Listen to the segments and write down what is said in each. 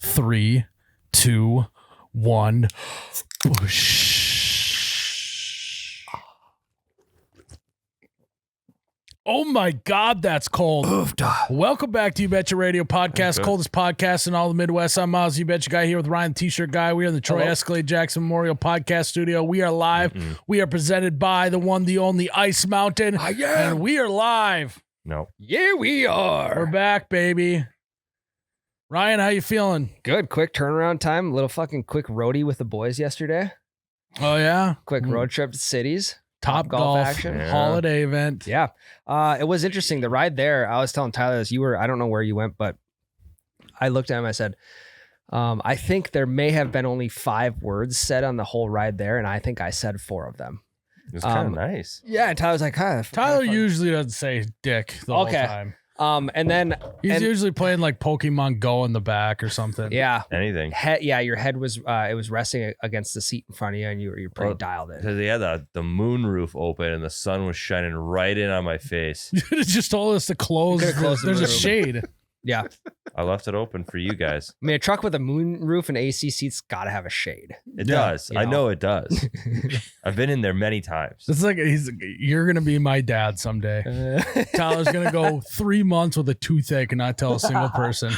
3, 2, 1. Whoosh. Oh my God, that's cold. Welcome back to You Betcha Radio Podcast, coldest podcast in all the Midwest. I'm Myles, You Betcha Guy, here with Ryan, the T-shirt guy. We are in the Troy Escalade Jackson Memorial Podcast Studio. We are live. We are presented by the one, the only Ice Mountain. And we are live. No. Yeah, we are. We're back, baby. Ryan, how you feeling? Good. Quick turnaround time. Little fucking quick roadie with the boys yesterday. Oh, yeah? Quick road trip to cities. Top golf action. Yeah. Holiday event. Yeah. It was interesting. The ride there, I was telling Tyler this. I don't know where you went, but I looked at him. I said, I think there may have been only 5 words said on the whole ride there, and I think I said 4 of them. It was kind of nice. Yeah, and Tyler's like, Tyler usually doesn't say dick the whole time. And then he's usually playing like Pokemon Go in the back or something. Yeah. Anything. Your head was it was resting against the seat in front of you, and you're pretty dialed in. Because they had the moon roof open and the sun was shining right in on my face. You could have just told us to close. There's a shade. Yeah. I left it open for you guys. I mean, a truck with a moon roof and AC seats got to have a shade. It does. I know it does. I've been in there many times. It's like you're gonna be my dad someday. Tyler's gonna go 3 months with a toothache and not tell a single person.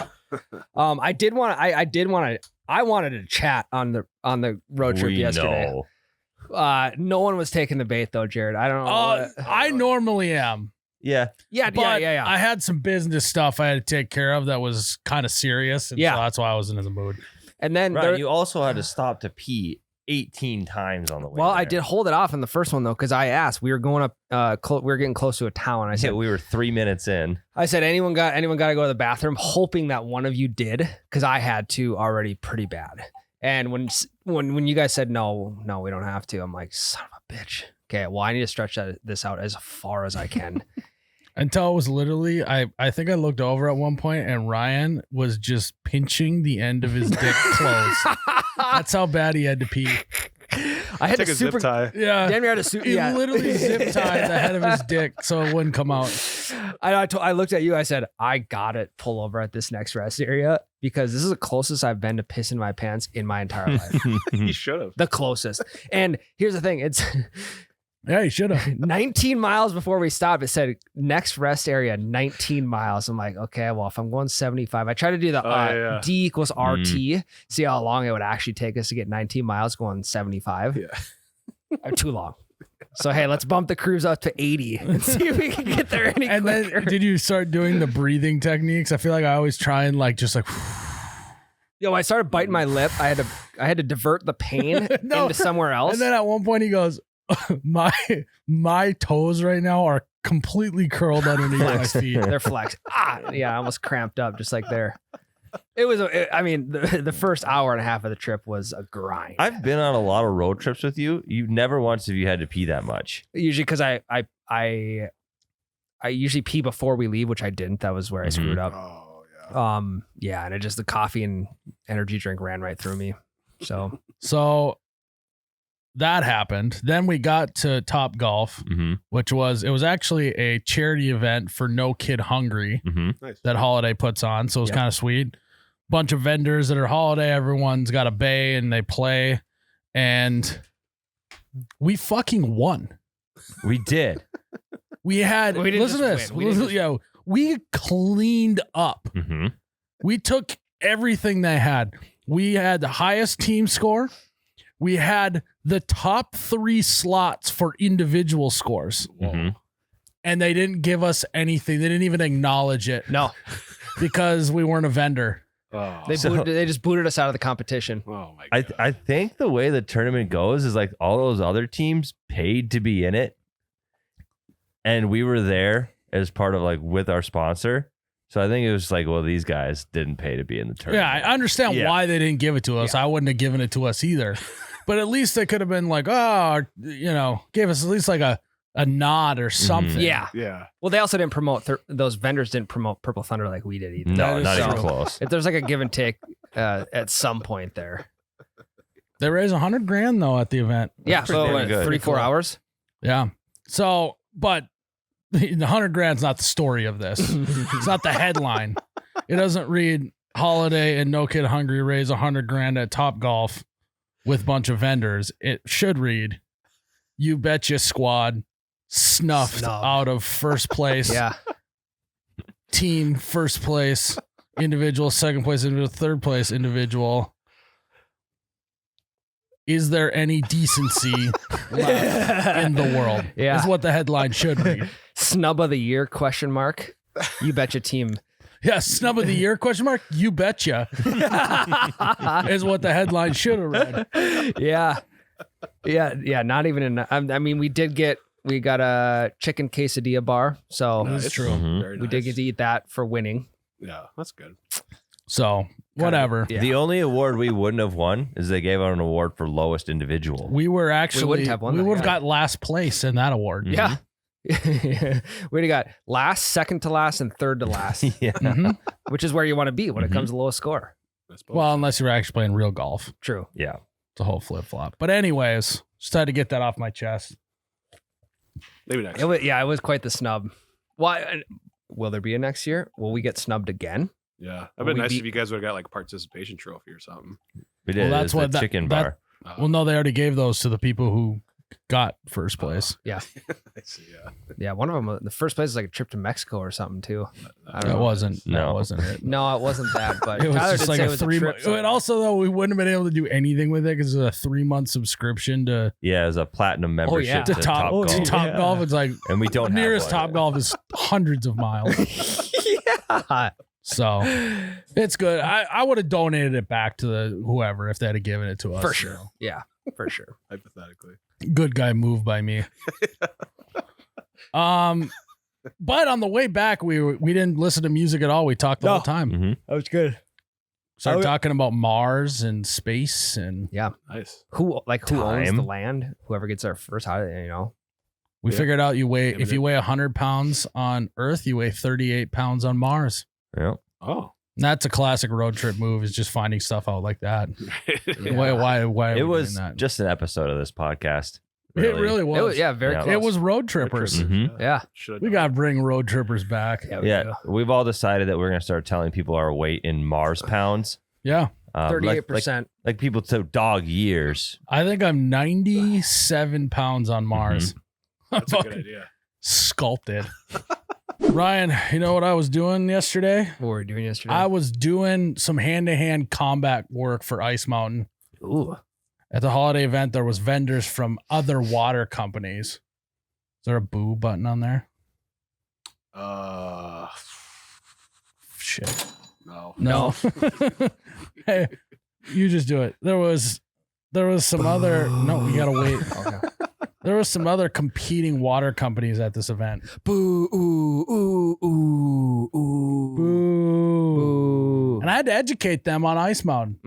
I wanted to chat on the road trip yesterday. Know. No one was taking the bait though, Jared. I don't know. I normally am. Yeah. Yeah. I had some business stuff I had to take care of that was kind of serious. And so that's why I wasn't in the mood. And then you also had to stop to pee 18 times on the way. Well, there. I did hold it off in the first one though, because I asked. We were going up. We were getting close to a town. I said we were 3 minutes in. I said, anyone got to go to the bathroom? Hoping that one of you did, because I had to already pretty bad. And when you guys said no, we don't have to. I'm like, son of a bitch. Okay, well, I need to stretch this out as far as I can. Until it was literally, I think I looked over at one point and Ryan was just pinching the end of his dick closed. That's how bad he had to pee. I had a zip tie. Yeah. Damn, you had a suit. He literally zip tied the head of his dick so it wouldn't come out. I looked at you. I said, I got it. Pull over at this next rest area because this is the closest I've been to pissing my pants in my entire life. You should have. The closest. And here's the thing. It's... Yeah, you should have. 19 miles before we stopped, it said next rest area, 19 miles. I'm like, okay, well, if I'm going 75, I try to do the D equals RT, see how long it would actually take us to get 19 miles going 75. Yeah. Too long. So, hey, let's bump the cruise up to 80 and see if we can get there any quicker. Then did you start doing the breathing techniques? I feel like I always try and Yo, I started biting my lip. I had to divert the pain into somewhere else. And then at one point he goes, my toes right now are completely curled underneath my feet. They're flexed. Yeah, I almost cramped up just like there. It was, the first hour and a half of the trip was a grind. I've been on a lot of road trips with you. You never once have you had to pee that much. Usually because I usually pee before we leave, which I didn't. That was where I screwed up. Oh, yeah. Yeah, and the coffee and energy drink ran right through me. So that happened. Then we got to Top Golf, which was actually a charity event for No Kid Hungry that Holiday puts on. So it was kind of sweet. Bunch of vendors that are Holiday. Everyone's got a bay and they play. And we fucking won. We did. Listen to this. We cleaned up. We took everything they had. We had the highest team score. We had the top 3 slots for individual scores. And they didn't give us anything. They didn't even acknowledge it. No. Because we weren't a vendor. Oh. They just booted us out of the competition. Oh my God. I think the way the tournament goes is like all those other teams paid to be in it. And we were there as part of with our sponsor. So I think it was like, well, these guys didn't pay to be in the tournament. Yeah, I understand why they didn't give it to us. I wouldn't have given it to us either. But at least they could have been like, gave us at least like a nod or something. Yeah. Well, they also didn't promote, those vendors didn't promote Purple Thunder like we did either. No, not even close. If there's like a give and take at some point there. They raised $100,000 though at the event. Yeah. So 3-4 hours. Yeah. So, but the $100,000's not the story of this. It's not the headline. It doesn't read Holiday and No Kid Hungry raise $100,000 at Top Golf with a bunch of vendors, it should read, "You Betcha Squad snuffed out of first place." Yeah. Team first place, individual second place, individual third place, individual. Is there any decency left in the world? Yeah. Is what the headline should read. Snub of the year, question mark. You betcha team. Yeah, snub of the year, question mark. You betcha. Is what the headline should have read. Yeah. Not even in, I mean, we got a chicken quesadilla bar. So That's true. Very we did get to eat that for winning. Yeah, that's good. So whatever. Yeah. The only award we wouldn't have won is they gave out an award for lowest individual. We were actually, wouldn't have won we that, would have yeah. got last place in that award. Yeah. We got last, second to last, and third to last, Yeah. Mhm. which is where you want to be when it comes to lowest score. I suppose. Well, unless you're actually playing real golf. True. Yeah. It's a whole flip flop. But anyways, just had to get that off my chest. maybe next. It was quite the snub. Why? Will there be a next year? Will we get snubbed again? Yeah, Will it'd been we nice be- if you guys would have got like a participation trophy or something. We did. Well, Well, that's that's what the that- chicken that- bar. Well, no, they already gave those to the people who got first place. I see. Yeah, Yeah, one of them. The first place is like a trip to Mexico or something too. I don't That know. wasn't. No. That wasn't it. No, it wasn't that. But It was Tyler just did like say a it was 3 a month. trip. So And also, though, we wouldn't have been able to do anything with it because it's a 3-month subscription to Yeah, it was a platinum membership yeah. to to Top Top, Golf. Top Golf. It's like And we don't the nearest have Top Golf is hundreds of miles. yeah. So it's good. I would have donated it back to the whoever if they had given it to us. For sure. Yeah, for sure. hypothetically. Good guy move by me. But on the way back, we didn't listen to music at all. We talked the whole time. Mhm. That was good. Started talking about Mars and space and Nice. Who owns Time. the land? Whoever gets there first. How do you know? we Yeah. figured out if but you weigh 100 pounds on Earth, you weigh 38 pounds on Mars. Yeah. Oh, And that's a classic road trip move, is just finding stuff out like that. Yeah. Why are It we was doing that? just an episode of this podcast. It really was. It was very Yeah. close. It was road trippers. Mhm. Yeah. Should We got to bring road trippers back. Yeah. Yeah, we've all decided that we're going to start telling people our weight in Mars pounds. Yeah. 38%. Like people took dog years. I think I'm 97 pounds on Mars. That's a good Fucking idea. sculpted. Ryan, you know what I was doing yesterday? What were we doing yesterday? I was doing some hand-to-hand combat work for Ice Mountain. Ooh. At the holiday event, there was vendors from other water companies. Is there a boo button on there? Shit. No. No. Hey, you just do it. There was some other. No, we gotta wait. Okay. There was some other competing water companies at this event. Boo. Ooh. Ooh. Ooh. Ooh. Boo. Boo. And I had to educate them on Ice Mountain.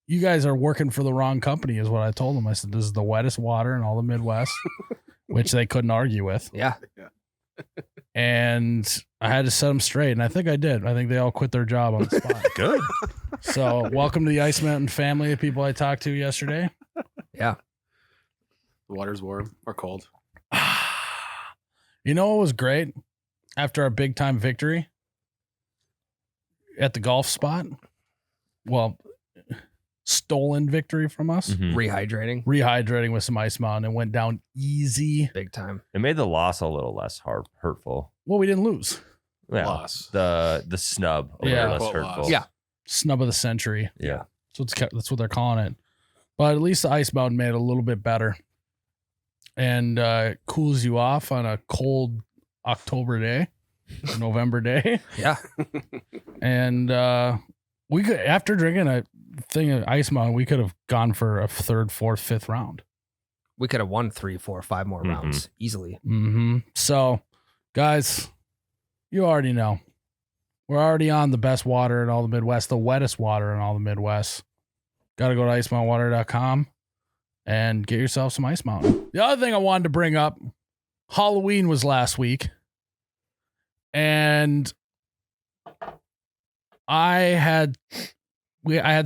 You guys are working for the wrong company, is what I told them. I said, this is the wettest water in all the Midwest, which they couldn't argue with. Yeah. And I had to set them straight. And I think I did. I think they all quit their job on the spot. Good. So welcome to the Ice Mountain family of people I talked to yesterday. Yeah. The water's warm or cold. You know what was great? After our big time victory at the golf spot? Well, stolen victory from us. Mhm. Rehydrating. Rehydrating with some Ice Mountain and went down easy. Big time. It made the loss a little less hurtful. Well, we didn't lose. Yeah. Loss. The snub a Yeah. little less Quote hurtful. loss. Yeah. Snub of the century. Yeah. That's what they're calling it. But at least the Ice Mountain made it a little bit better. And cools you off on a cold October day, November day. Yeah. And we could, after drinking a thing of Ice Mountain, we could have gone for a third, fourth, fifth round. We could have won 3, 4, 5 more rounds easily. Mm-hmm. So, guys, you already know. We're already on the best water in all the Midwest, the wettest water in all the Midwest. Got to go to icemountainwater.com and get yourself some Ice Mountain. The other thing I wanted to bring up, Halloween was last week. And I had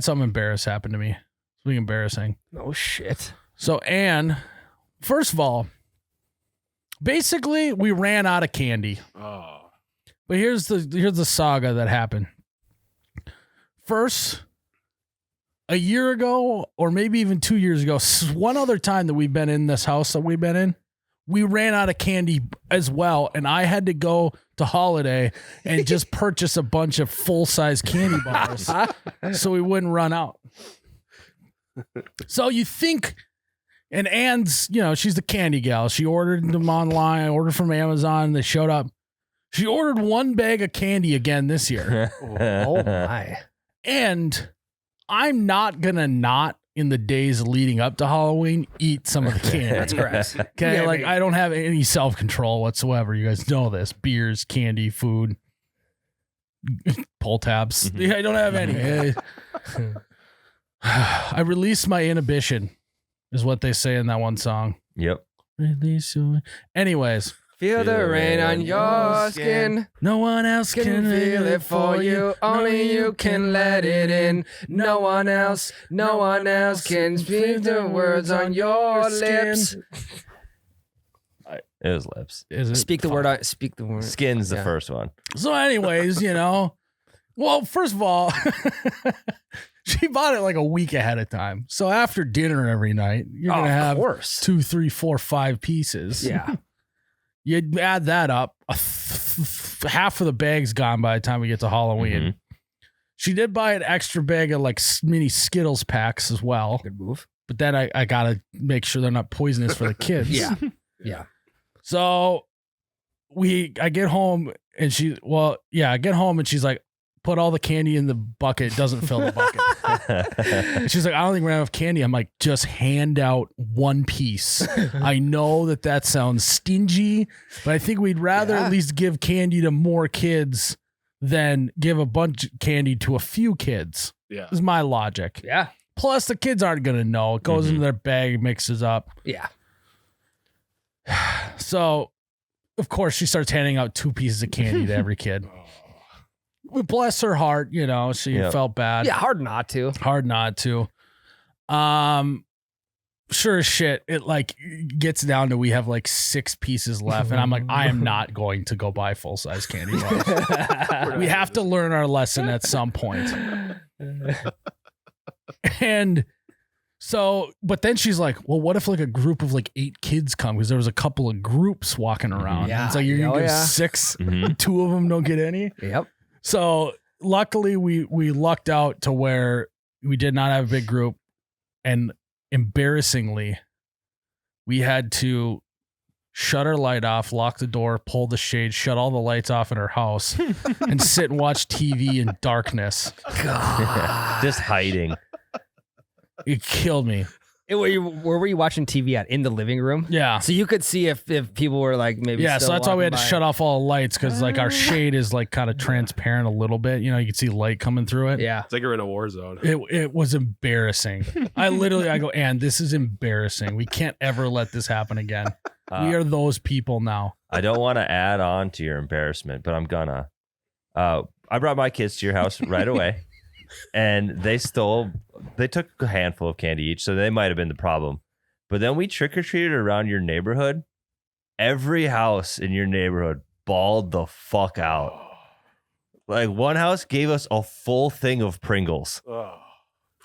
something embarrassing happen to me. Something embarrassing. Oh, shit. So, Anne, first of all, basically we ran out of candy. Oh. But here's the saga that happened. first, a year ago, or maybe even 2 years ago, one other time that we've been in this house that we've been in, we ran out of candy as well. And I had to go to Holiday and just purchase a bunch of full-size candy bars so we wouldn't run out. So you think, and Ann's, she's the candy gal. She ordered them online, ordered from Amazon. They showed up. She ordered 1 bag of candy again this year. Oh my. And I'm not going to not, in the days leading up to Halloween, eat some of the candy. That's gross. Okay, Yeah, I don't have any self-control whatsoever. You guys know this. Beers, candy, food, pull tabs. I don't have any. I released my inhibition, is what they say in that one song. Yep. Release your... Anyways. Feel the rain on your skin. No one else Can feel it for you. Only you can let it in. No one else can speak the words on your lips. It was lips. Is it? Speak the word. Speak the word. Skin's the first one. So anyways, well, first of all, she bought it like a week ahead of time. So after dinner every night, you're going to have 2, 3, 4, 5 pieces. Yeah. You add that up, half of the bag's gone by the time we get to Halloween. Mm-hmm. She did buy an extra bag of like mini Skittles packs as well. Good move. But then I got to make sure they're not poisonous for the kids. Yeah. Yeah. So I get home and I get home and she's like, put all the candy in the bucket. It doesn't fill the bucket. She's like, I don't think we're gonna have candy. I'm like, just hand out 1 piece. I know that sounds stingy, but I think we'd rather at least give candy to more kids than give a bunch of candy to a few kids. Yeah. Is my logic. Yeah. Plus the kids aren't gonna know. It goes into their bag, mixes up. Yeah. So of course she starts handing out 2 pieces of candy to every kid. Bless her heart, she felt bad. Yeah. Hard not to. Sure as shit, it like gets down to we have like 6 pieces left, and I'm like, I am not going to go buy full size candy bars. We have to learn our lesson at some point. And so, but then she's like, well, what if like a group of like 8 kids come? Because there was a couple of groups walking around. Yeah. It's like you're gonna give 6, 2 of them don't get any. Yep. So luckily we lucked out to where we did not have a big group, and embarrassingly we had to shut our light off, lock the door, pull the shade, shut all the lights off in her house and sit and watch TV in darkness. God. Just hiding. It killed me. Where were you watching TV at? In the living room? Yeah. So you could see if people were like maybe. Yeah, so still that's why we had to walking by. shut off all the lights, because like our shade is like kind of transparent a little bit. You can see light coming through it. Yeah. It's like you're in a war zone. It was embarrassing. I go, Ann, this is embarrassing. We can't ever let this happen again. We are those people now. I don't want to add on to your embarrassment, but I'm gonna. I brought my kids to your house right away, and they took a handful of candy each, so they might have been the problem. But then we trick-or-treated around your neighborhood. Every house in your neighborhood bawled the fuck out. Like one house gave us a full thing of Pringles. Oh,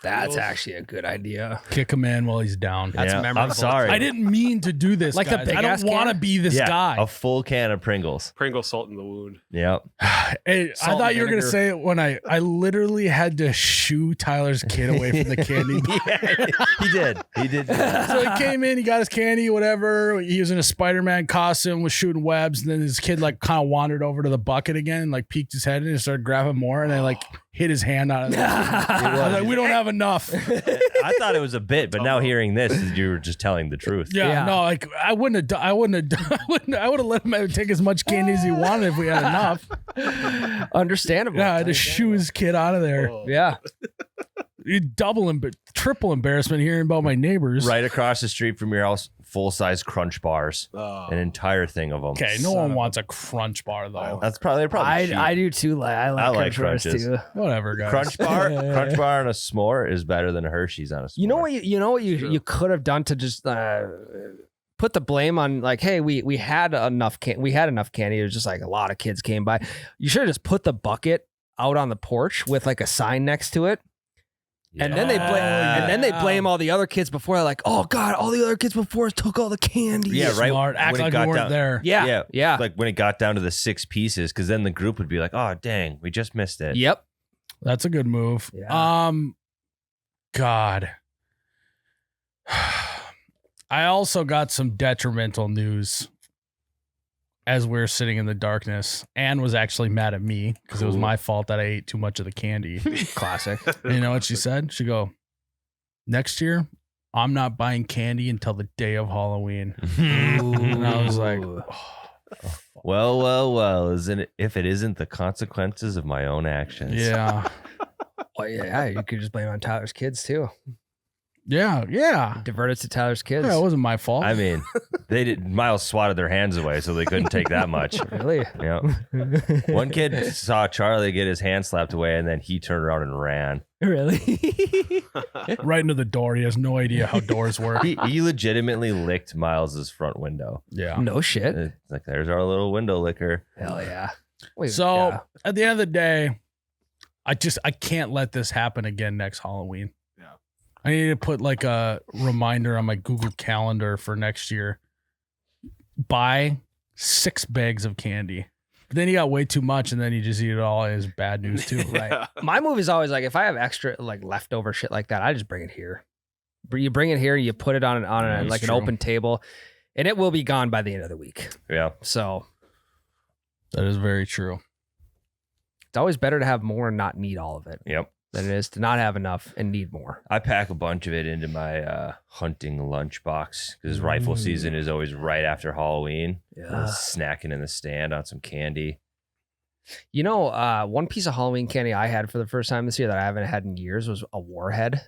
That's actually a good idea. Kick a man while he's down. That's Yeah, memorable. I'm sorry. I didn't mean to do this. Like the guys. big I ass don't want to can? be this guy. A full can of Pringles. Pringle salt in the wound. Yep. Hey, I Salt thought and you were gonna vinegar. say it when I literally had to shoo Tyler's kid away from the candy. Yeah, he did. So he came in, he got his candy, whatever. He was in a Spider-Man costume, was shooting webs, and then his kid like kind of wandered over to the bucket again, and like peeked his head in and started grabbing more, and I like hit his hand out of it. I was like, we don't have enough. I thought it was a bit, but now hearing this, you were just telling the truth. Yeah, no, like I would have let him take as much candy as he wanted if we had enough. Understandable. Yeah, I had to shoo his kid out of there. Oh. Yeah. Triple embarrassment hearing about my neighbors. Right across the street from your house, full-size Crunch bars. Oh. An entire thing of them. Okay, no one wants a Crunch bar though. That's probably cheap. I do too. I like Crunch bars Crunches. too. Whatever, guys. Crunch bar on a s'more is better than a Hershey's on a s'more. You know what you could have done to just put the blame on, like, hey, we had enough candy. It was just like a lot of kids came by. You should have just put the bucket out on the porch with like a sign next to it. Yeah. And then they blame all the other kids before. They're like, oh God, all the other kids before us took all the candy. Yeah, right. Smart. Act When it like got we weren't down- there. Yeah. Like when it got down to the 6 pieces, because then the group would be like, oh, dang, we just missed it. Yep. That's a good move. Yeah. God. I also got some detrimental news as we were sitting in the darkness. Anne was actually mad at me because it was my fault that I ate too much of the candy. Classic. And you know what she said? She go, next year, I'm not buying candy until the day of Halloween. And I was like, well, isn't it, if it isn't the consequences of my own actions? yeah. Well, yeah, you could just blame it on Tyler's kids too. Yeah. Divert it to Tyler's kids. Yeah, it wasn't my fault. I mean, Myles swatted their hands away, so they couldn't take that much. Really? Yeah. One kid saw Charlie get his hand slapped away, and then he turned around and ran. Really? Right into the door. He has no idea how doors work. He legitimately licked Miles's front window. Yeah. No shit. It's like, there's our little window licker. Hell yeah. Wait, So yeah. at the end of the day, I can't let this happen again next Halloween. Yeah. I need to put like a reminder on my Google Calendar for next year. Buy 6 bags of candy. But then you got way too much, and then you just eat it all. Is bad news too. Right. My move is always like, if I have extra like leftover shit like that, I just bring it here. You bring it here, you put it on That's like true. an open table, and it will be gone by the end of the week. Yeah. So That is very true. it's always better to have more and not need all of it Yep. than it is to not have enough and need more. I pack a bunch of it into my hunting lunchbox because rifle season is always right after Halloween. Snacking in the stand on some candy. You know, one piece of Halloween candy I had for the first time this year that I haven't had in years was a warhead.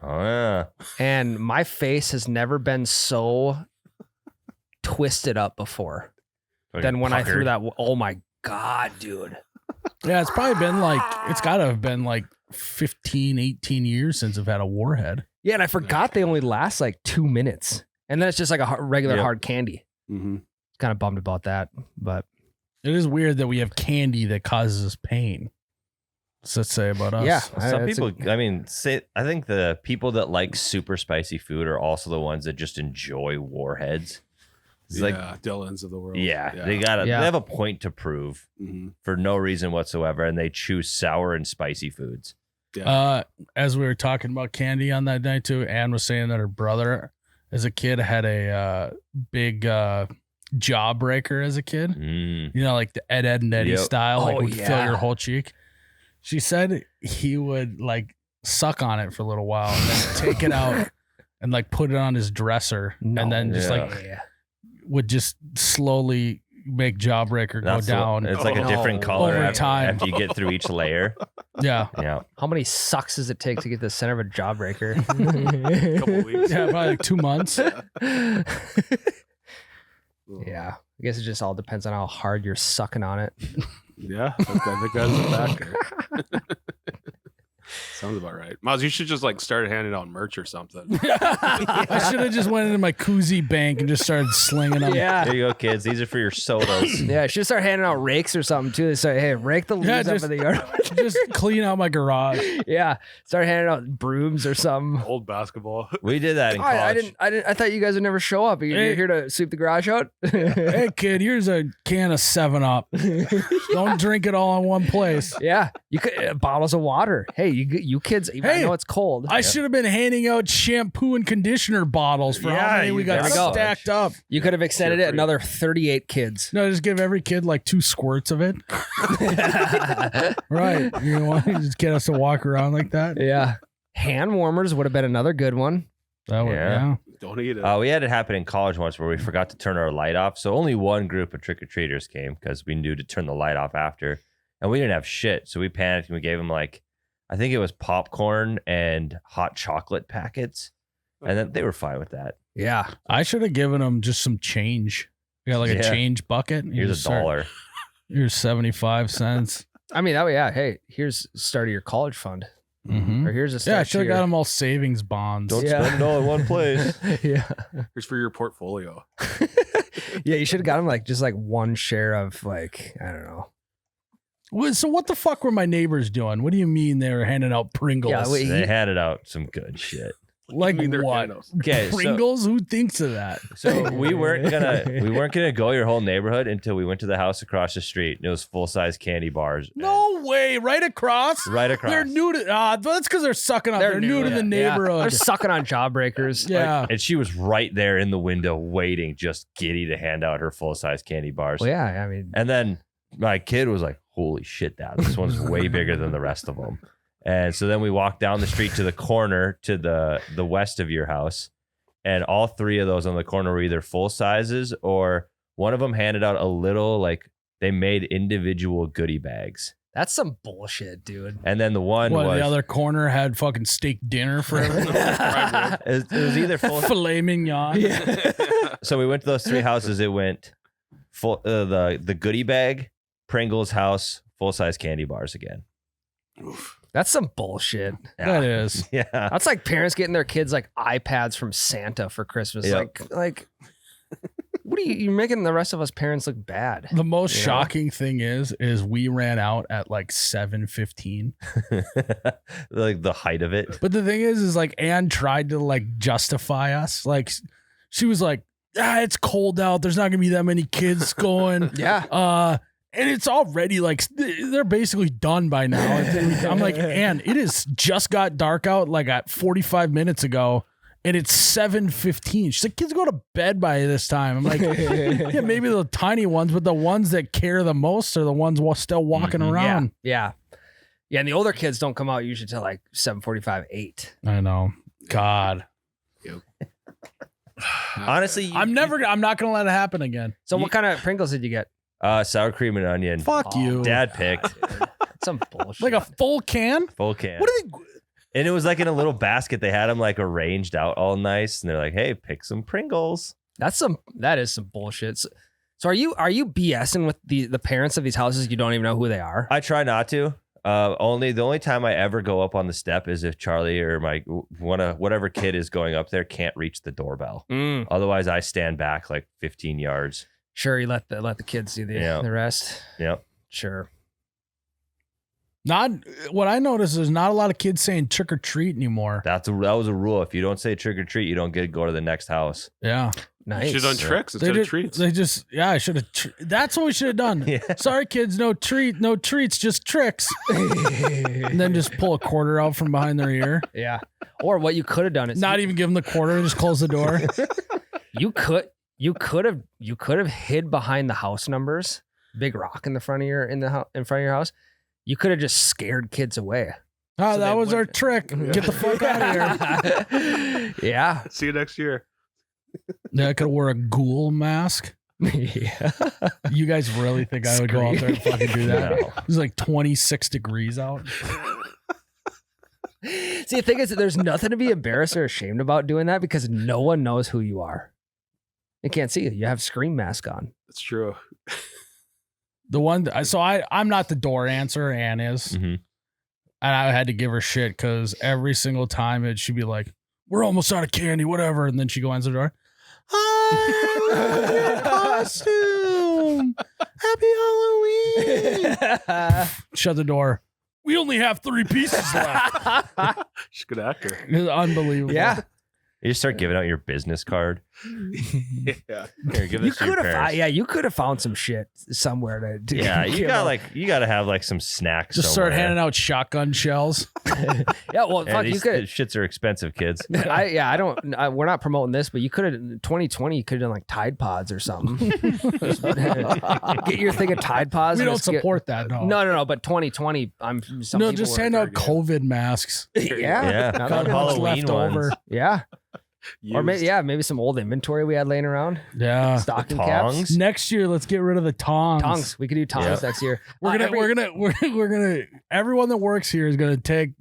Oh, yeah. And my face has never been so twisted up before than when I threw that. Oh my God, dude. Yeah, it's probably been like, it's got to have been like 15, 18 years since I've had a warhead. Yeah, and I forgot they only last like 2 minutes. And then it's just like a regular hard candy. Mm-hmm. Kind of bummed about that, but It is weird that we have candy that causes us pain. What's that say about us? yeah. Some people, I think the people that like super spicy food are also the ones that just enjoy warheads. It's like, Dillons of the world. they have a point to prove for no reason whatsoever, and they choose sour and spicy foods. Yeah. As we were talking about candy on that night too, Anne was saying that her brother as a kid had a big jawbreaker as a kid. You know, like the Ed and Eddie style, like would fill your whole cheek. She said he would like suck on it for a little while and then take it out and like put it on his dresser and then just would just slowly make jawbreaker go down. It's like a different color over time after you get through each layer. Yeah. How many sucks does it take to get the center of a jawbreaker? Couple weeks. Yeah, probably like 2 months. Yeah. I guess it just all depends on how hard you're sucking on it. Yeah, I think that's a factor. Sounds about right. Myles, you should just like start handing out merch or something. I should have just went into my koozie bank and just started slinging them. Yeah. There you go, kids. These are for your sodas. Yeah, I should start handing out rakes or something too. They say, hey, rake the leaves up just- in the yard. Just clean out my garage. Yeah. Start handing out brooms or something. Old basketball. We did that in Oh, college. I thought you guys would never show up. You're Hey. here to sweep the garage out? Hey, kid, here's a can of 7-Up. Don't drink it all in one place. Yeah. You could bottles of water. Hey, you kids, I Hey, know it's cold. I should have been handing out shampoo and conditioner bottles for how many we got there we go. stacked up. You could have extended it another 38 kids. No, just give every kid like 2 squirts of it. Right. You want to just get us to walk around like that? Yeah. Hand warmers would have been another good one. That would, yeah. Don't eat it. We had it happen in college once where we forgot to turn our light off. So only one group of trick-or-treaters came because we knew to turn the light off after. And we didn't have shit. So we panicked and we gave them like, I think it was popcorn and hot chocolate packets. And then they were fine with that. Yeah. I should have given them just some change. We got like a change bucket. You Here's just a dollar. Here's 75 cents. I mean, that way, yeah. Hey, here's the start of your college fund. Mm-hmm. Or here's a start Yeah, I should have got them all savings bonds. Don't spend it all in one place. Yeah. Here's for your portfolio. Yeah, you should have got them like just like one share of like, I don't know. So what the fuck were my neighbors doing? What do you mean they were handing out Pringles? Yeah, They handed out some good shit. Like they're what? Okay, Pringles? Who thinks of that? So we weren't gonna go your whole neighborhood until we went to the house across the street. And it was full size candy bars. No way! Right across. Right across. They're new to. That's because they're sucking up. They're new to the neighborhood. They're sucking on jawbreakers. Yeah. And she was right there in the window waiting, just giddy to hand out her full size candy bars. Well, yeah. I mean, And then my kid was like, "Holy shit, Dad! This one's way bigger than the rest of them." And so then we walked down the street to the corner to the west of your house, and all three of those on the corner were either full sizes or one of them handed out a little, like they made individual goodie bags. that's some bullshit, dude. And then the one was the other corner had fucking steak dinner for everyone. it was either full. Filet mignon. Yeah. So we went to those three houses. It went full the goodie bag, Pringles house, full size candy bars again. That's some bullshit. That is. Yeah. That's like parents getting their kids like iPads from Santa for Christmas. Yep. Like, what are you're making the rest of us parents look bad. The most You know? shocking thing is we ran out at like 7:15. Like the height of it. But the thing is like Anne tried to like justify us. Like she was like, it's cold out. There's not gonna be that many kids going. Yeah. And it's already like they're basically done by now. I'm like, Ann, it is just got dark out like at 45 minutes ago, and it's 7:15. She's like, kids go to bed by this time. I'm like, yeah, maybe the tiny ones, but the ones that care the most are the ones still walking around. Yeah. And the older kids don't come out usually till like 7:45, 8. I know. God, Honestly, I'm not gonna let it happen again. So what kind of Pringles did you get? sour cream and onion. Fuck you, Dad picked Some bullshit. like a full can. full can. What are they? And it was like in a little basket. They had them like arranged out all nice, and they're like, "Hey, pick some Pringles." That is some bullshit. So are you BSing with the parents of these houses? You don't even know who they are. I try not to. The only time I ever go up on the step is if Charlie or my whatever kid is going up there can't reach the doorbell. Otherwise, I stand back like 15 yards. Sure, you let the kids do the rest. Yep. Sure. Not what I noticed is not a lot of kids saying trick or treat anymore. That was a rule. If you don't say trick or treat, you don't get to go to the next house. Yeah. Nice. Should have done tricks instead of treats. I should have. That's what we should have done. Yeah. Sorry, kids, no treats, just tricks. And then just pull a quarter out from behind their ear. Yeah. Or what you could have done is Not even give them the quarter and just close the door. you could have hid behind the house numbers. Big rock in the front of your house. You could have just scared kids away. Oh, So that they was our wouldn't- trick. Get the fuck out of here. Yeah. See you next year. Yeah, I could wear a ghoul mask. Yeah. You guys really think I would go out there and fucking do that? No. It's like 26 degrees out. See, the thing is that there's nothing to be embarrassed or ashamed about doing that because no one knows who you are. They can't see you. You have Scream mask on. That's true. The one, I'm not the door answer. Ann is. Mm-hmm. And I had to give her shit because every single time she'd be like, we're almost out of candy, whatever. And then she'd go answer the door. Hi, costume. Happy Halloween. Shut the door. We only have 3 pieces left. She's a good actor. It's unbelievable. Yeah. You just start giving out your business card. Yeah. Here, give You this to your could have, parents. you could have found some shit somewhere to Yeah, you give got out. you got to have like some snacks. Just start handing out shotgun shells. Yeah, well, And fuck, you these could. shits are expensive, kids. We're not promoting this, but you could have 2020. You could have done like Tide Pods or something. Get your thing of Tide Pods. We and don't just get- support that. No. No. But 2020, No, just hand out COVID masks. Yeah, Yeah, Not got bad. Halloween left ones. over. yeah. Or Used. maybe some old inventory we had laying around. Yeah. Stocking tongs? caps. Next year, let's get rid of the tongs. Tongs. We could do tongs next year. We're gonna. Everyone that works here is gonna take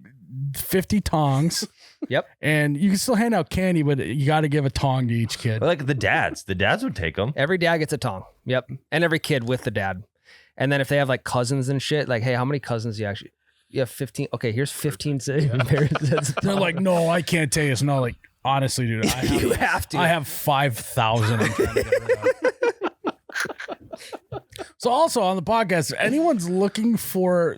50 tongs. Yep. And you can still hand out candy, but you got to give a tong to each kid. Like the dads would take them. Every dad gets a tong. Yep. And every kid with the dad. And then if they have like cousins and shit, like, hey, how many cousins do you actually? You have 15. Okay, here's 15. They're like, no, I can't take this. No, like, honestly, dude, you have to. I have 5,000. I'm trying to get rid of. So also on the podcast, if anyone's looking for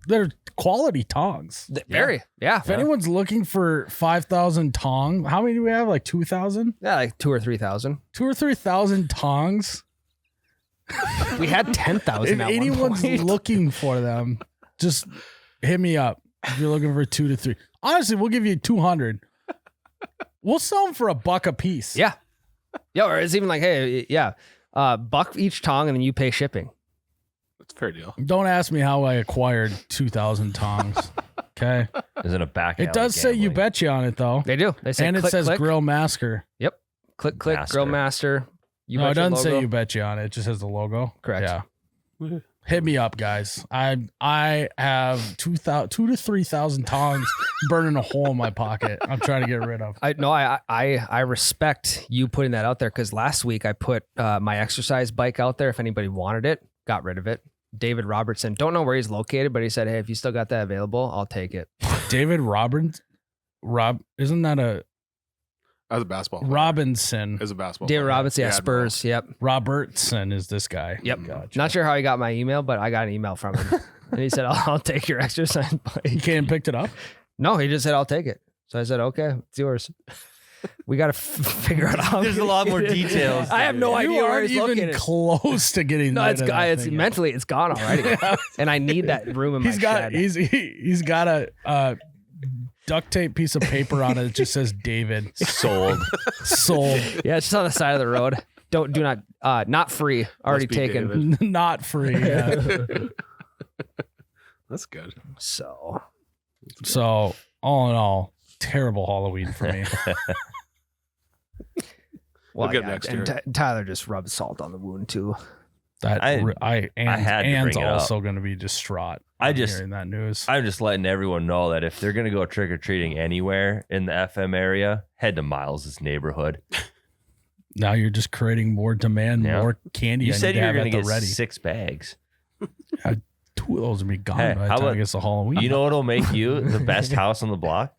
they're quality tongs. Very, yeah. If anyone's looking for 5,000 tong, how many do we have? Like 2,000? Yeah, like 2,000 or 3,000. 2,000 or 3,000 tongs. We had 10,000. If anyone's looking for them, just hit me up. If you're looking for 2 to 3, honestly, we'll give you 200. We'll sell them for $1 a piece. Yeah. Or it's even like, hey, yeah, $1 each tong, and then you pay shipping. That's a fair deal. Don't ask me how I acquired 2,000 tongs. Okay. Isn't a back. It does say you betcha on it though. They do. They say and click, it says click. Grill Master. Yep. Click, click, Master. Grill Master. You No, it betcha doesn't say logo. you betcha on it. It just has the logo. Correct. Yeah. Hit me up, guys. I have 2,000 to 3,000 tongs burning a hole in my pocket. I'm trying to get rid of. I respect you putting that out there, because last week I put my exercise bike out there. If anybody wanted it, got rid of it. David Robertson, don't know where he's located, but he said, hey, if you still got that available, I'll take it. David isn't that a As a basketball player. Robinson? As a basketball David player. Robinson, yeah, Admiral. Spurs. Yep. Robertson is this guy. Yep. Gotcha. Not sure how he got my email, but I got an email from him. And he said, I'll take your exercise You bike. came and picked it up? No, he just said, I'll take it. So I said, okay, it's yours. We got to figure out how. There's a lot more details. I have no idea You where aren't he's even located. close to getting No, rid it's of that it's thing yet. mentally it's gone already, and I need that room in my shed. He's got a duct tape piece of paper on it that just says David Sold. sold. Yeah, it's just on the side of the road. Do not not free. Already be taken. David. Not free. Yeah. That's good. So So all in all, terrible Halloween for me. We'll get next year. Tyler just rubbed salt on the wound too. That I Ann's had to bring it up. also going to be distraught. Hearing that news. I'm just letting everyone know that if they're gonna go trick or treating anywhere in the FM area, head to Miles's neighborhood. Now you're just creating more demand, Yeah. more candy. You I said need you to were have gonna at the get ready. 6 bags. 2 of those will be gone Hey, by the how time about- it gets to Halloween. You know what'll make you the best house on the block?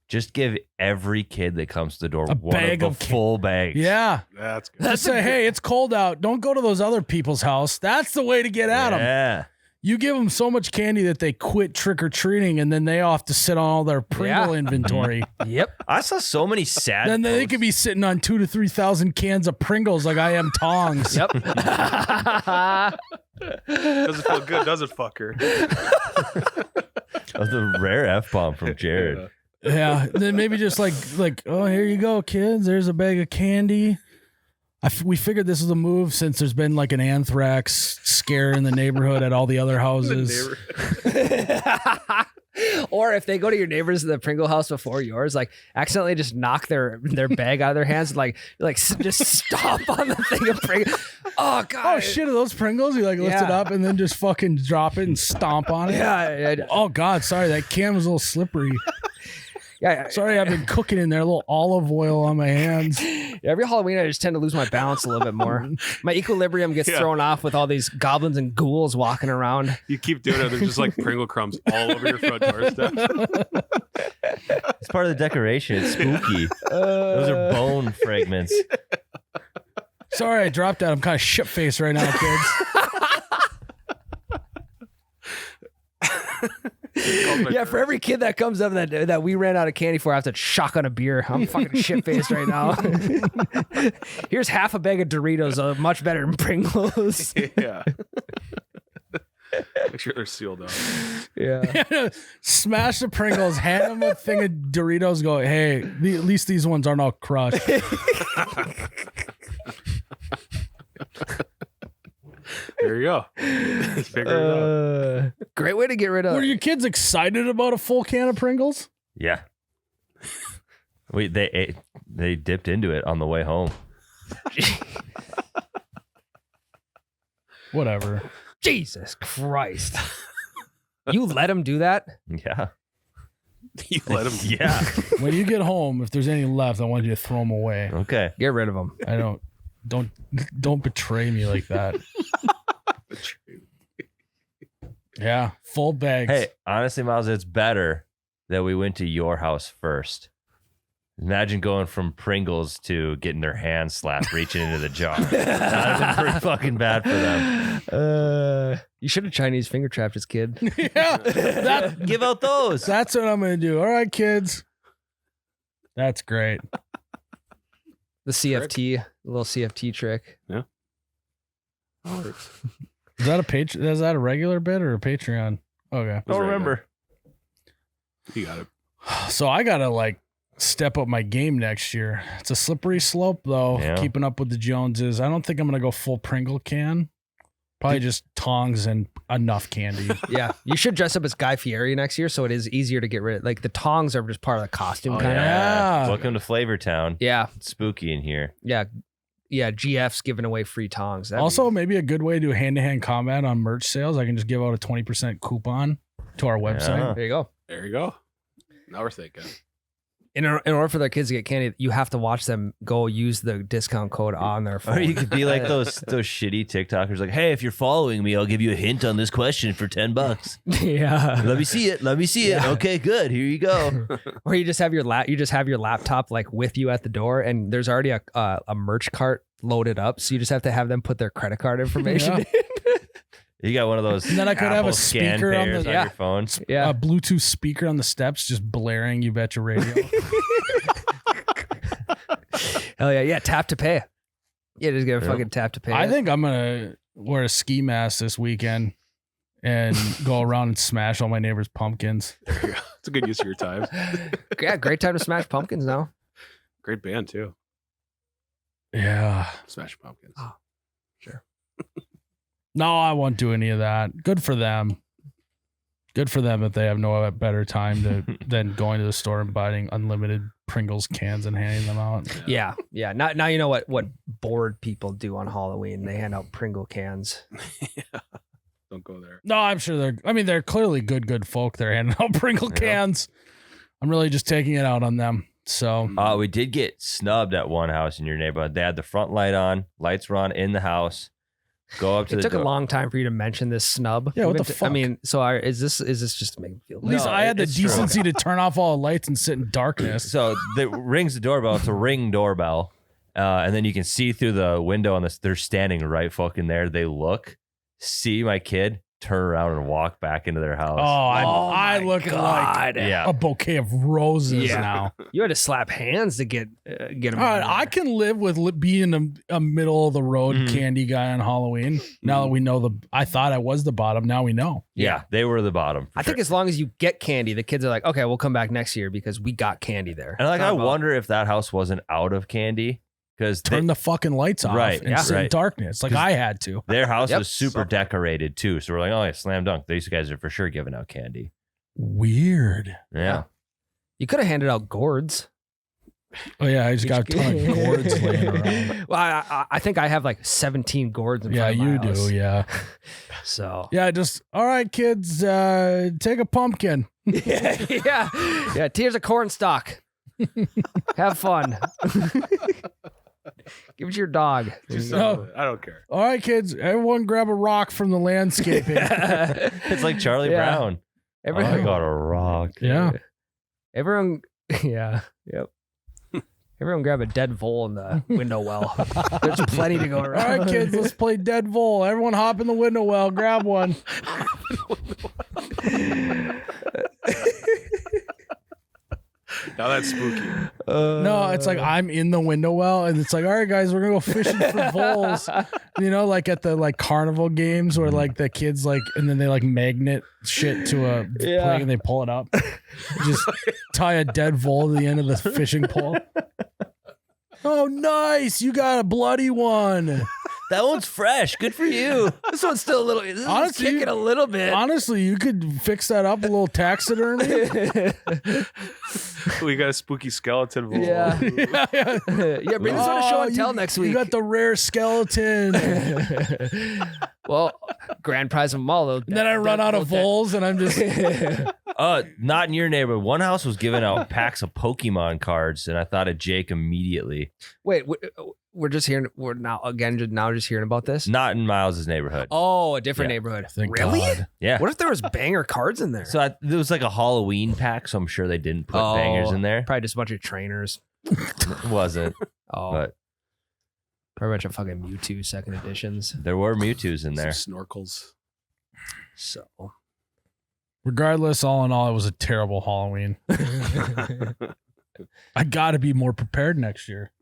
Just give every kid that comes to the door A one bag of the of full bags. Yeah. That's good. Just say, hey, it's cold out. Don't go to those other people's house. That's the way to get at them. Yeah. You give them so much candy that they quit trick or treating, and then they all have to sit on all their Pringle inventory. Yep. I saw so many sad Then they posts. could be sitting on 2,000 to 3,000 cans of Pringles like I am tongs. Yep. Doesn't feel good, does it, fucker? That was a rare F-bomb from Jared. Yeah. Then maybe just like, oh, here you go, kids. There's a bag of candy. We figured this was a move since there's been like an anthrax scare in the neighborhood at all the other houses. Or if they go to your neighbors in the Pringle house before yours, like accidentally just knock their bag out of their hands, like just stomp on the thing of Pringle. Oh god! Oh shit! Are those Pringles? You like lift it Yeah. up and then just fucking drop it and stomp on it. Yeah. Oh god, sorry, that can was a little slippery. Yeah. Sorry, I've been cooking in there, a little olive oil on my hands. Every Halloween, I just tend to lose my balance a little bit more. My equilibrium gets thrown off with all these goblins and ghouls walking around. You keep doing it. There's just like Pringle crumbs all over your front doorstep. It's part of the decoration. It's spooky. Those are bone fragments. Sorry, I dropped that. I'm kind of shit faced right now, kids. Yeah, for every kid that comes up that we ran out of candy for, I have to shotgun a beer. I'm fucking shit faced right now. Here's half a bag of Doritos, much better than Pringles. Yeah. Make sure they're sealed up. Yeah. Smash the Pringles, hand them a thing of Doritos, go, hey, at least these ones aren't all crushed. There you go. Figure it out. Great way to get rid of. Were your kids excited about a full can of Pringles? Yeah. They dipped into it on the way home. Whatever. Jesus Christ. You let them do that? Yeah. You let them. Yeah. When you get home, if there's any left, I want you to throw them away. Okay. Get rid of them. I don't betray me like that. Yeah, full bags. Hey, honestly, Myles, it's better that we went to your house first. Imagine going from Pringles to getting their hands slapped, reaching into the jar. That would have been pretty fucking bad for them. You should have Chinese finger trapped as kid. Yeah. Give out those. That's what I'm going to do. All right, kids. That's great. The CFT, the little CFT trick. Yeah. Is that a regular bit or a Patreon? Okay. Don't remember. You got it. So I got to step up my game next year. It's a slippery slope though, keeping up with the Joneses. I don't think I'm going to go full Pringle can. Probably just tongs and enough candy. Yeah. You should dress up as Guy Fieri next year so it is easier to get rid of. Like the tongs are just part of the costume kind of. Yeah. Welcome to Flavor Town. Yeah. It's spooky in here. Yeah. Yeah. GF's giving away free tongs. Maybe a good way to do hand-to-hand combat on merch sales. I can just give out a 20% coupon to our website. Yeah. There you go. There you go. Now we're thinking. In order for their kids to get candy, you have to watch them go use the discount code on their phone. Or you could be like those shitty TikTokers, like, hey, if you're following me, I'll give you a hint on this question for $10. Yeah. Let me see it. Yeah. Okay, good. Here you go. Or you just have your laptop with you at the door, and there's already a merch cart loaded up, so you just have to have them put their credit card information in. You got one of those. And then I could have a speaker on your phone. Yeah. A Bluetooth speaker on the steps, just blaring You Betcha Radio. Hell yeah. Yeah. Tap to pay. Yeah. Just get a fucking tap to pay. I think I'm going to wear a ski mask this weekend and go around and smash all my neighbors' pumpkins. There you go. It's a good use of your time. Yeah. Great time to smash pumpkins now. Great band too. Yeah. Smash Pumpkins. Oh, sure. No, I won't do any of that. Good for them. Good for them that they have no better time than going to the store and buying unlimited Pringles cans and handing them out. Yeah. Yeah. Now you know what bored people do on Halloween. They hand out Pringle cans. Yeah. Don't go there. No, I'm sure they're clearly good folk. They're handing out Pringle cans. I'm really just taking it out on them. So we did get snubbed at one house in your neighborhood. They had the front lights were on in the house. Go up to it the took door. a long time for you to mention this snub. Yeah, what the fuck? I mean, so is this just to make me feel at least I had the decency to turn off all the lights and sit in darkness. So it rings the doorbell. It's a ring doorbell. And then you can see through the window on this. They're standing right fucking there. They look, see my kid, turn around and walk back into their house. I look like a bouquet of roses now. You had to slap hands to get them. All right, I can live with being a middle of the road candy guy on Halloween. Now that we know I thought I was the bottom. Now we know. Yeah, they were the bottom. I think as long as you get candy, the kids are like, okay, we'll come back next year because we got candy there. And I wonder if that house wasn't out of candy. Because turn the fucking lights off and sit in darkness like I had to. Their house was super decorated too. So we're like, oh yeah, slam dunk. These guys are for sure giving out candy. Weird. Yeah. You could have handed out gourds. Oh yeah, I just got a ton of gourds laying around. Well, I think I have 17 gourds in front of my house. Do, yeah. So yeah, just all right, kids, take a pumpkin. yeah. Tears of corn stalk. Have fun. Give it to your dog. I don't care. All right, kids, everyone grab a rock from the landscaping. It's like Charlie Brown. Everyone, I got a rock. Yeah. Everyone, yeah. Yep. Everyone grab a dead vole in the window well. There's plenty to go around. All right, kids, let's play dead vole. Everyone hop in the window well. Grab one. Now that's spooky. No, it's like I'm in the window well, and it's like, all right, guys, we're gonna go fishing for voles. Like at the carnival games where the kids and then they magnet shit to a plate and they pull it up. Just tie a dead vole to the end of the fishing pole. Oh, nice! You got a bloody one. That one's fresh. Good for you. This one's still a little. This one's kicking a little bit. Honestly, you could fix that up a little taxidermy. We got a spooky skeleton. Yeah. Bring this on a show and tell next week. You got the rare skeleton. Well, grand prize of them all. And then I run out of voles, and I'm just. Not in your neighborhood. One house was giving out packs of Pokemon cards, and I thought of Jake immediately. Wait, we're just hearing. We're now just hearing about this. Not in Myles' neighborhood. Oh, a different neighborhood. Thank really? God. Yeah. What if there was banger cards in there? So there was a Halloween pack, so I'm sure they didn't put bangers in there. Probably just a bunch of trainers. It wasn't. Oh, But pretty much a fucking Mewtwo second editions. there were Mewtwo's in there. Some snorkels. So Regardless, all in all, it was a terrible Halloween. I got to be more prepared next year.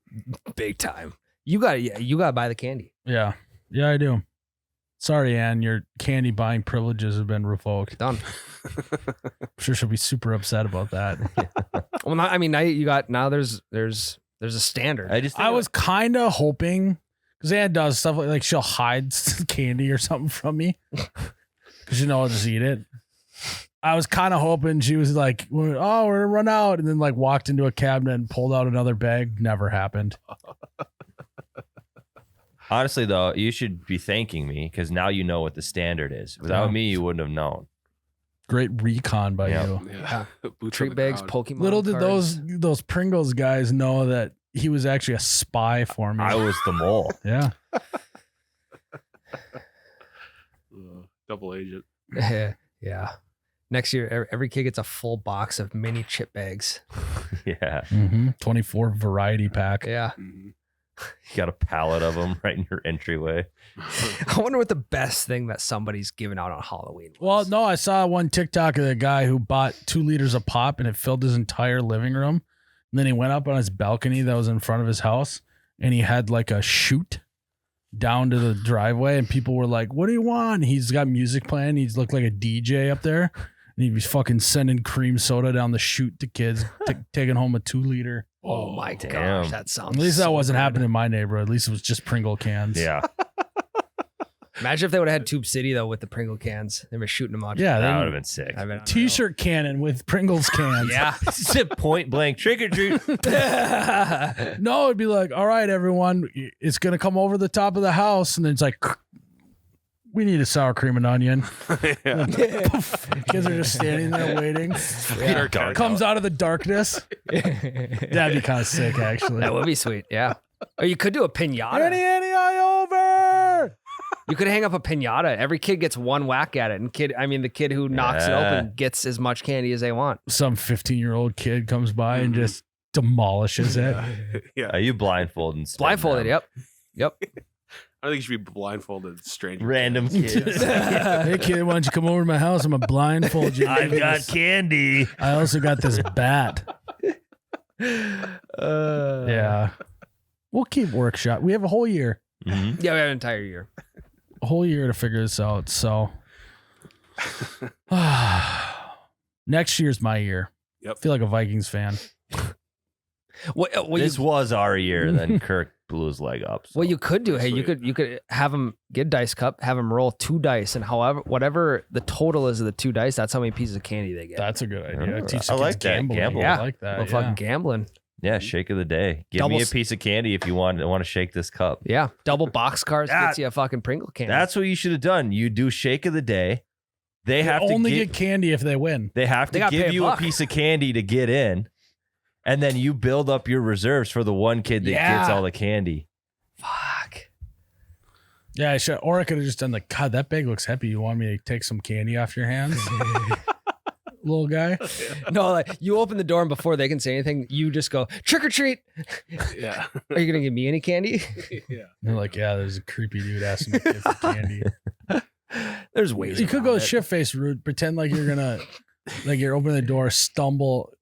big time. You got to buy the candy. Yeah. Yeah, I do. Sorry, Ann, your candy buying privileges have been revoked. Done. I'm sure she'll be super upset about that. Well, now there's a standard. I was kind of hoping, because Ann does stuff like she'll hide candy or something from me because I'll just eat it. I was kind of hoping she was like, oh, we're gonna run out, and then like walked into a cabinet and pulled out another bag. Never happened. Honestly, though, you should be thanking me because now you know what the standard is. Without me, you wouldn't have known. Great recon by you. Yeah. Boots Treat on the bags, ground. Pokemon. Little did cards. those Pringles guys know that he was actually a spy for me. I was the mole. Yeah. Double agent. Yeah. Next year, every kid gets a full box of mini chip bags. Yeah. 24 variety pack. Yeah. Mhm. You got a pallet of them right in your entryway. I wonder what the best thing that somebody's given out on Halloween was. Well, no, I saw one TikTok of the guy who bought 2 liters of pop and it filled his entire living room. And then he went up on his balcony that was in front of his house and he had like a chute down to the driveway and people were like, what do you want? He's got music playing. He's looked like a DJ up there and he was fucking sending cream soda down the chute to kids, taking home a 2 liter. Oh my damn. gosh, that sounds. At least that so wasn't good. happening in my neighborhood. At least it was just Pringle cans. Yeah. Imagine if they would have had Tube City though with the Pringle cans. They were shooting them out. Yeah, That they- would have been sick. I mean, T-shirt cannon with Pringles cans. Yeah. It's a point blank trick or treat. No, it'd be like, all right, everyone, it's gonna come over the top of the house, and then it's like, we need a sour cream and onion. Yeah. Kids are just standing there waiting. Yeah. Dark Comes out of the darkness. That'd be kind of sick, actually. That would be sweet. Yeah. Or you could do a pinata. Annie, over. You could hang up a pinata. Every kid gets one whack at it, and the kid who knocks it Yeah. open gets as much candy as they want. Some 15-year-old kid comes by and just demolishes it. Yeah. Are you blindfolded? And spin Blindfolded. them? Yep. I think you should be blindfolded, stranger. Random kids. Hey, kid, why don't you come over to my house? I'm a blindfold you. I've got candy. I also got this bat. Yeah. We'll keep workshop. We have a whole year. Mhm. Yeah, we have an entire year. A whole year to figure this out. So next year's my year. Yep. I feel like a Vikings fan. What This was our year. Then Kirk blew his leg up. so. you could do, hey, Sweet. you could have them get a dice cup, have them roll 2 dice, and whatever the total is of the 2 dice, that's how many pieces of candy they get. That's a good idea. Yeah. Teach the I kids like that. gambling. Gamble. Yeah. I like that. Well, Yeah. fucking gambling. Yeah, shake of the day. Give Double me a s- piece of candy if you want to shake this cup. Yeah. Double box cards That- gets you a fucking Pringle can. That's what you should have done. You do shake of the day. They have to only get get candy if they win. They have They to gotta pay give a you a buck. piece of candy to get in, and then you build up your reserves for the one kid that gets Yeah. all the candy. Fuck. Yeah, I should. Or I could have just done like, God, that bag looks heavy. You want me to take some candy off your hands, little guy? No, like you open the door and before they can say anything, you just go trick or treat. Yeah. Are you gonna give me any candy? Yeah. They're like, yeah, there's a creepy dude asking me for candy. There's ways. You could go around it. shift face route. Pretend like you're gonna, like you're opening the door, stumble.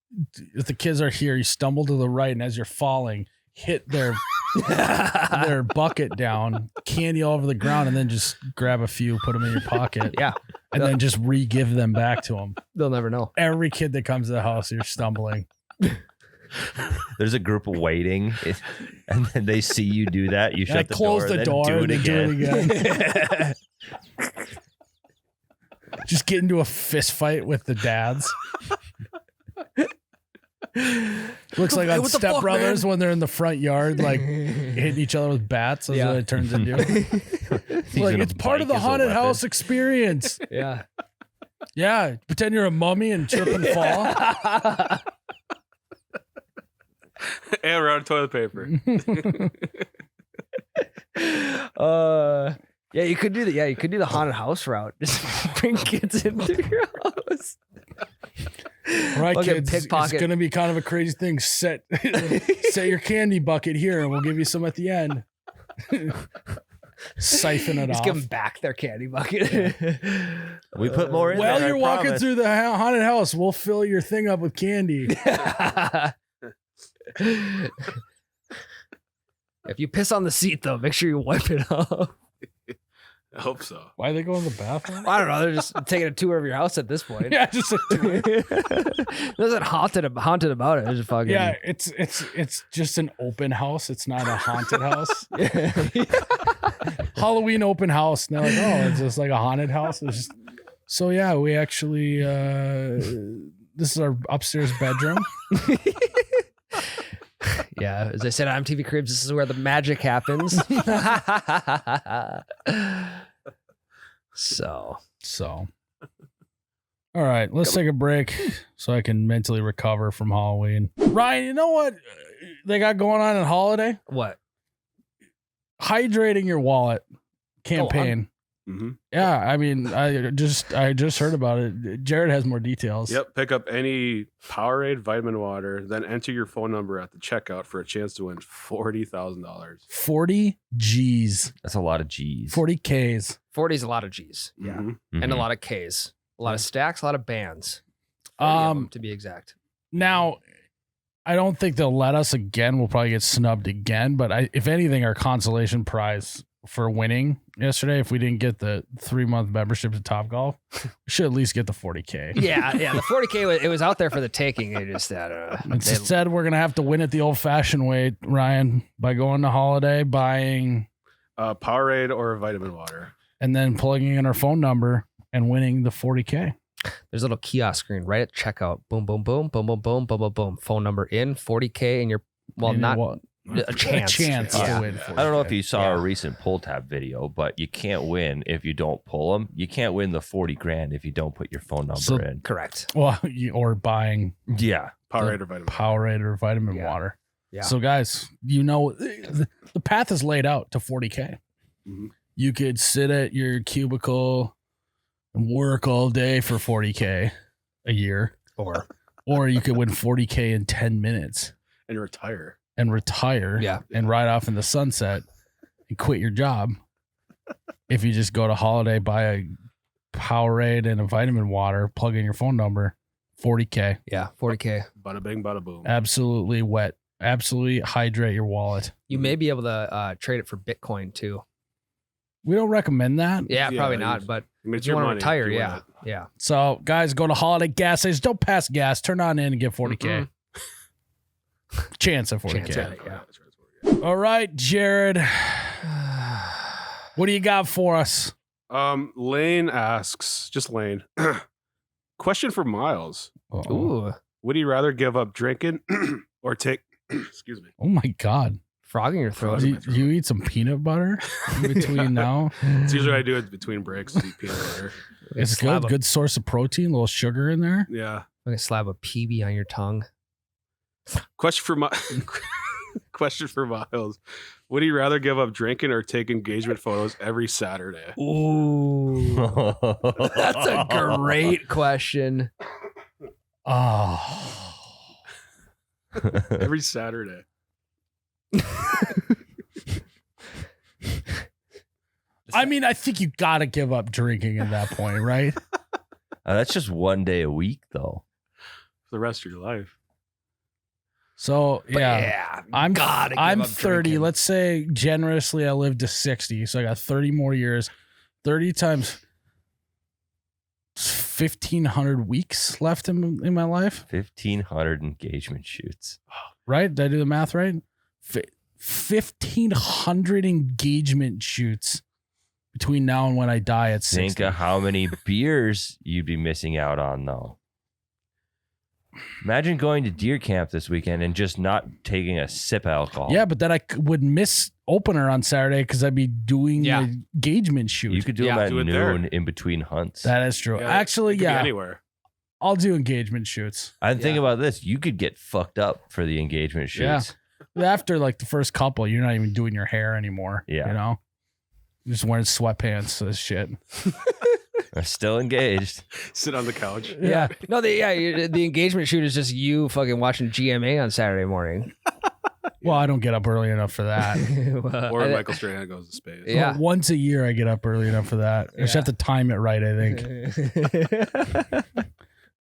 If the kids are here, you stumble to the right, and as you're falling, hit their bucket down, candy all over the ground, and then just grab a few, put them in your pocket, Yeah, and then just re-give them back to them. they'll never know. Every kid that comes to the house, you're stumbling. There's a group waiting, and then they see you do that. You I shut the close door, the then door do and it then do again. it again. Just get into a fist fight with the dads. Looks like on What the Step fuck, Brothers man? when they're in the front yard, like hitting each other with bats. That's Yeah. what it turns into. He's Like gonna it's part of bike the as a haunted weapon. house experience. Yeah. Yeah, pretend you're a mummy and trip and fall. And we're out of toilet paper. Yeah, you could do the you could do the haunted house route. Just bring kids into your house. All right, Fucking kids. pickpocket. It's gonna be kind of a crazy thing. Set your candy bucket here, and we'll give you some at the end. Siphon it Just off. give them back their candy bucket. We put more in While there, you're I walking promise. through the haunted house, we'll fill your thing up with candy. If you piss on the seat, though, make sure you wipe it off. I hope so. Why they go in the bathroom? I don't know. They're just taking a tour of your house at this point. Yeah, just a There's nothing haunted about it. It's just fucking. yeah. It's just an open house. It's not a haunted house. Halloween open house. And they're like, oh, it's just like a haunted house. It's just, so yeah, we actually this is our upstairs bedroom. Yeah, as I said on MTV Cribs, this is where the magic happens. So, all right, let's take a break so I can mentally recover from Halloween. Ryan, you know what they got going on at Holiday? what? Hydrating your wallet campaign. Mm-hmm. Yeah, I mean, I just heard about it. Jared has more details. Yep. Pick up any Powerade vitamin water, then enter your phone number at the checkout for a chance to win $40,000. 40 G's. That's a lot of G's. 40 Ks. 40 is a lot of G's. Yeah. Mhm. And a Mhm. lot of Ks. A lot of stacks, a lot of bands. 40 of them, to be exact. Now, I don't think they'll let us again. We'll probably get snubbed again. But if anything, our consolation prize for winning yesterday, if we didn't get the 3-month membership to Topgolf, we should at least get the 40K. Yeah. The 40K, it was out there for the taking. It just, Instead, we're going to have to win it the old-fashioned way, Ryan, by going to Holiday, buying, Powerade or vitamin water. and then plugging in our phone number and winning the 40K. there's a little kiosk screen right at checkout. Boom, boom, boom, boom, boom, boom, boom, boom, boom. Phone number in, 40K, and you're, well, And not what? a chance. to Yeah. win. I don't know if you saw Yeah. a recent pull tab video, but you can't win if you don't pull them. You can't win the 40 grand if you don't put your phone number So- in. Correct. Well, or buying Yeah. Powerade or vitamin. Powerade or vitamin Yeah. water. Yeah. So, guys, the path is laid out to 40K. Mhm. You could sit at your cubicle and work all day for 40K a year, or you could win 40K in 10 minutes And you retire. and retire Yeah. and ride off in the sunset and quit your job. If you just go to Holiday, buy a Powerade and a vitamin water, plug in your phone number, 40K. Yeah. 40K. Bada bing, bada boom. Absolutely wet. Absolutely hydrate your wallet. You may be able to trade it for Bitcoin too. We don't recommend that. Yeah, Yeah, probably you- not. But I mean, if it's you your want to money. retire, You win yeah. it. Yeah. So, guys, go to Holiday gas stations. Don't pass gas. Turn on in and get 40K. Chance at 40K. Chance at it. Yeah. That's right. All right, Jared. What do you got for us? Lane asks, just Lane. Question for Myles. Uh-oh. Ooh. Would you rather give up drinking or take excuse me. Oh, my God. Frog in your throat. You eat some peanut butter in between Yeah. now? It's usually what I do it between breaks, eat peanut butter. It's Slab good. a- Good source of protein. A little sugar in there. Yeah. Like a slab of PB on your tongue. Question for question for Myles. Would you rather give up drinking or take engagement photos every Saturday? Ooh. That's a great question. Oh. Every Saturday. I mean, I think you got to give up drinking at that point, right? That's just one day a week, though. For the rest of your life. So, But yeah. I'm gotta give I'm up 30. drinking. Let's say generously I lived to 60. So I got 30 more years. 30 times 1,500 weeks left in my life. 1,500 engagement shoots. Right? Did I do the math right? 1,500 engagement shoots between now and when I die at 60. Think of how many beers you'd be missing out on, though. Imagine going to deer camp this weekend and just not taking a sip of alcohol. Yeah, but then I would miss opener on Saturday because I'd be doing Yeah. the engagement shoot. You could do Yeah, them at do it there. noon in between hunts. That is true. Yeah, Actually, it could be yeah, anywhere. I'll do engagement shoots. And think Yeah. about this. You could get fucked up for the engagement Yeah. shoots. After like the first couple, you're not even doing your hair anymore. Yeah. You know? You're just wearing sweatpants, this shit. Are still engaged. Sit on the couch. Yeah. No, the engagement shoot is just you fucking watching GMA on Saturday morning. Well, I don't get up early enough for that. Or Michael Strahan goes to space. Yeah. Well, once a year I get up early enough for that. I just have to time it right, I think.